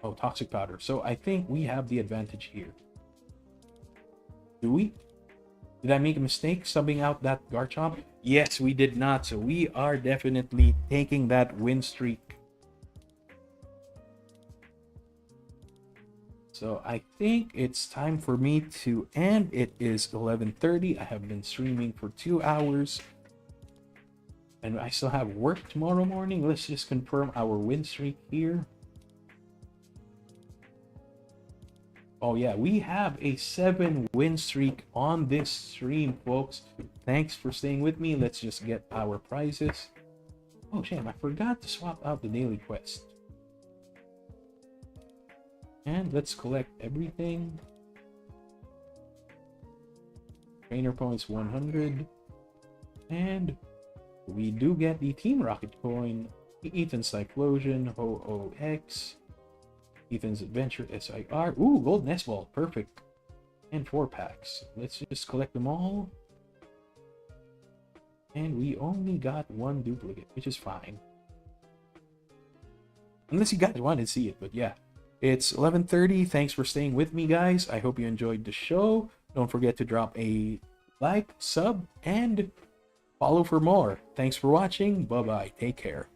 Oh, Toxic Powder. So I think we have the advantage here. Do we? Did I make a mistake subbing out that Garchomp? Yes, we did not. So we are definitely taking that win streak. So I think it's time for me to end. It is 11:30. I have been streaming for 2 hours. And I still have work tomorrow morning. Let's just confirm our win streak here. Oh yeah, we have a 7 win streak on this stream, folks. Thanks for staying with me. Let's just get our prizes. Oh shame, I forgot to swap out the daily quest. And let's collect everything. Trainer points 100. And we do get the Team Rocket coin, Ethan's Cyclosion, Ho-O-X, Ethan's Adventure SIR. Ooh, Gold Nest Ball, perfect. And 4 packs. Let's just collect them all. And we only got 1 duplicate, which is fine. Unless you guys want to see it, but yeah. It's 11:30. Thanks for staying with me, guys. I hope you enjoyed the show. Don't forget to drop a like, sub, and follow for more. Thanks for watching. Bye-bye. Take care.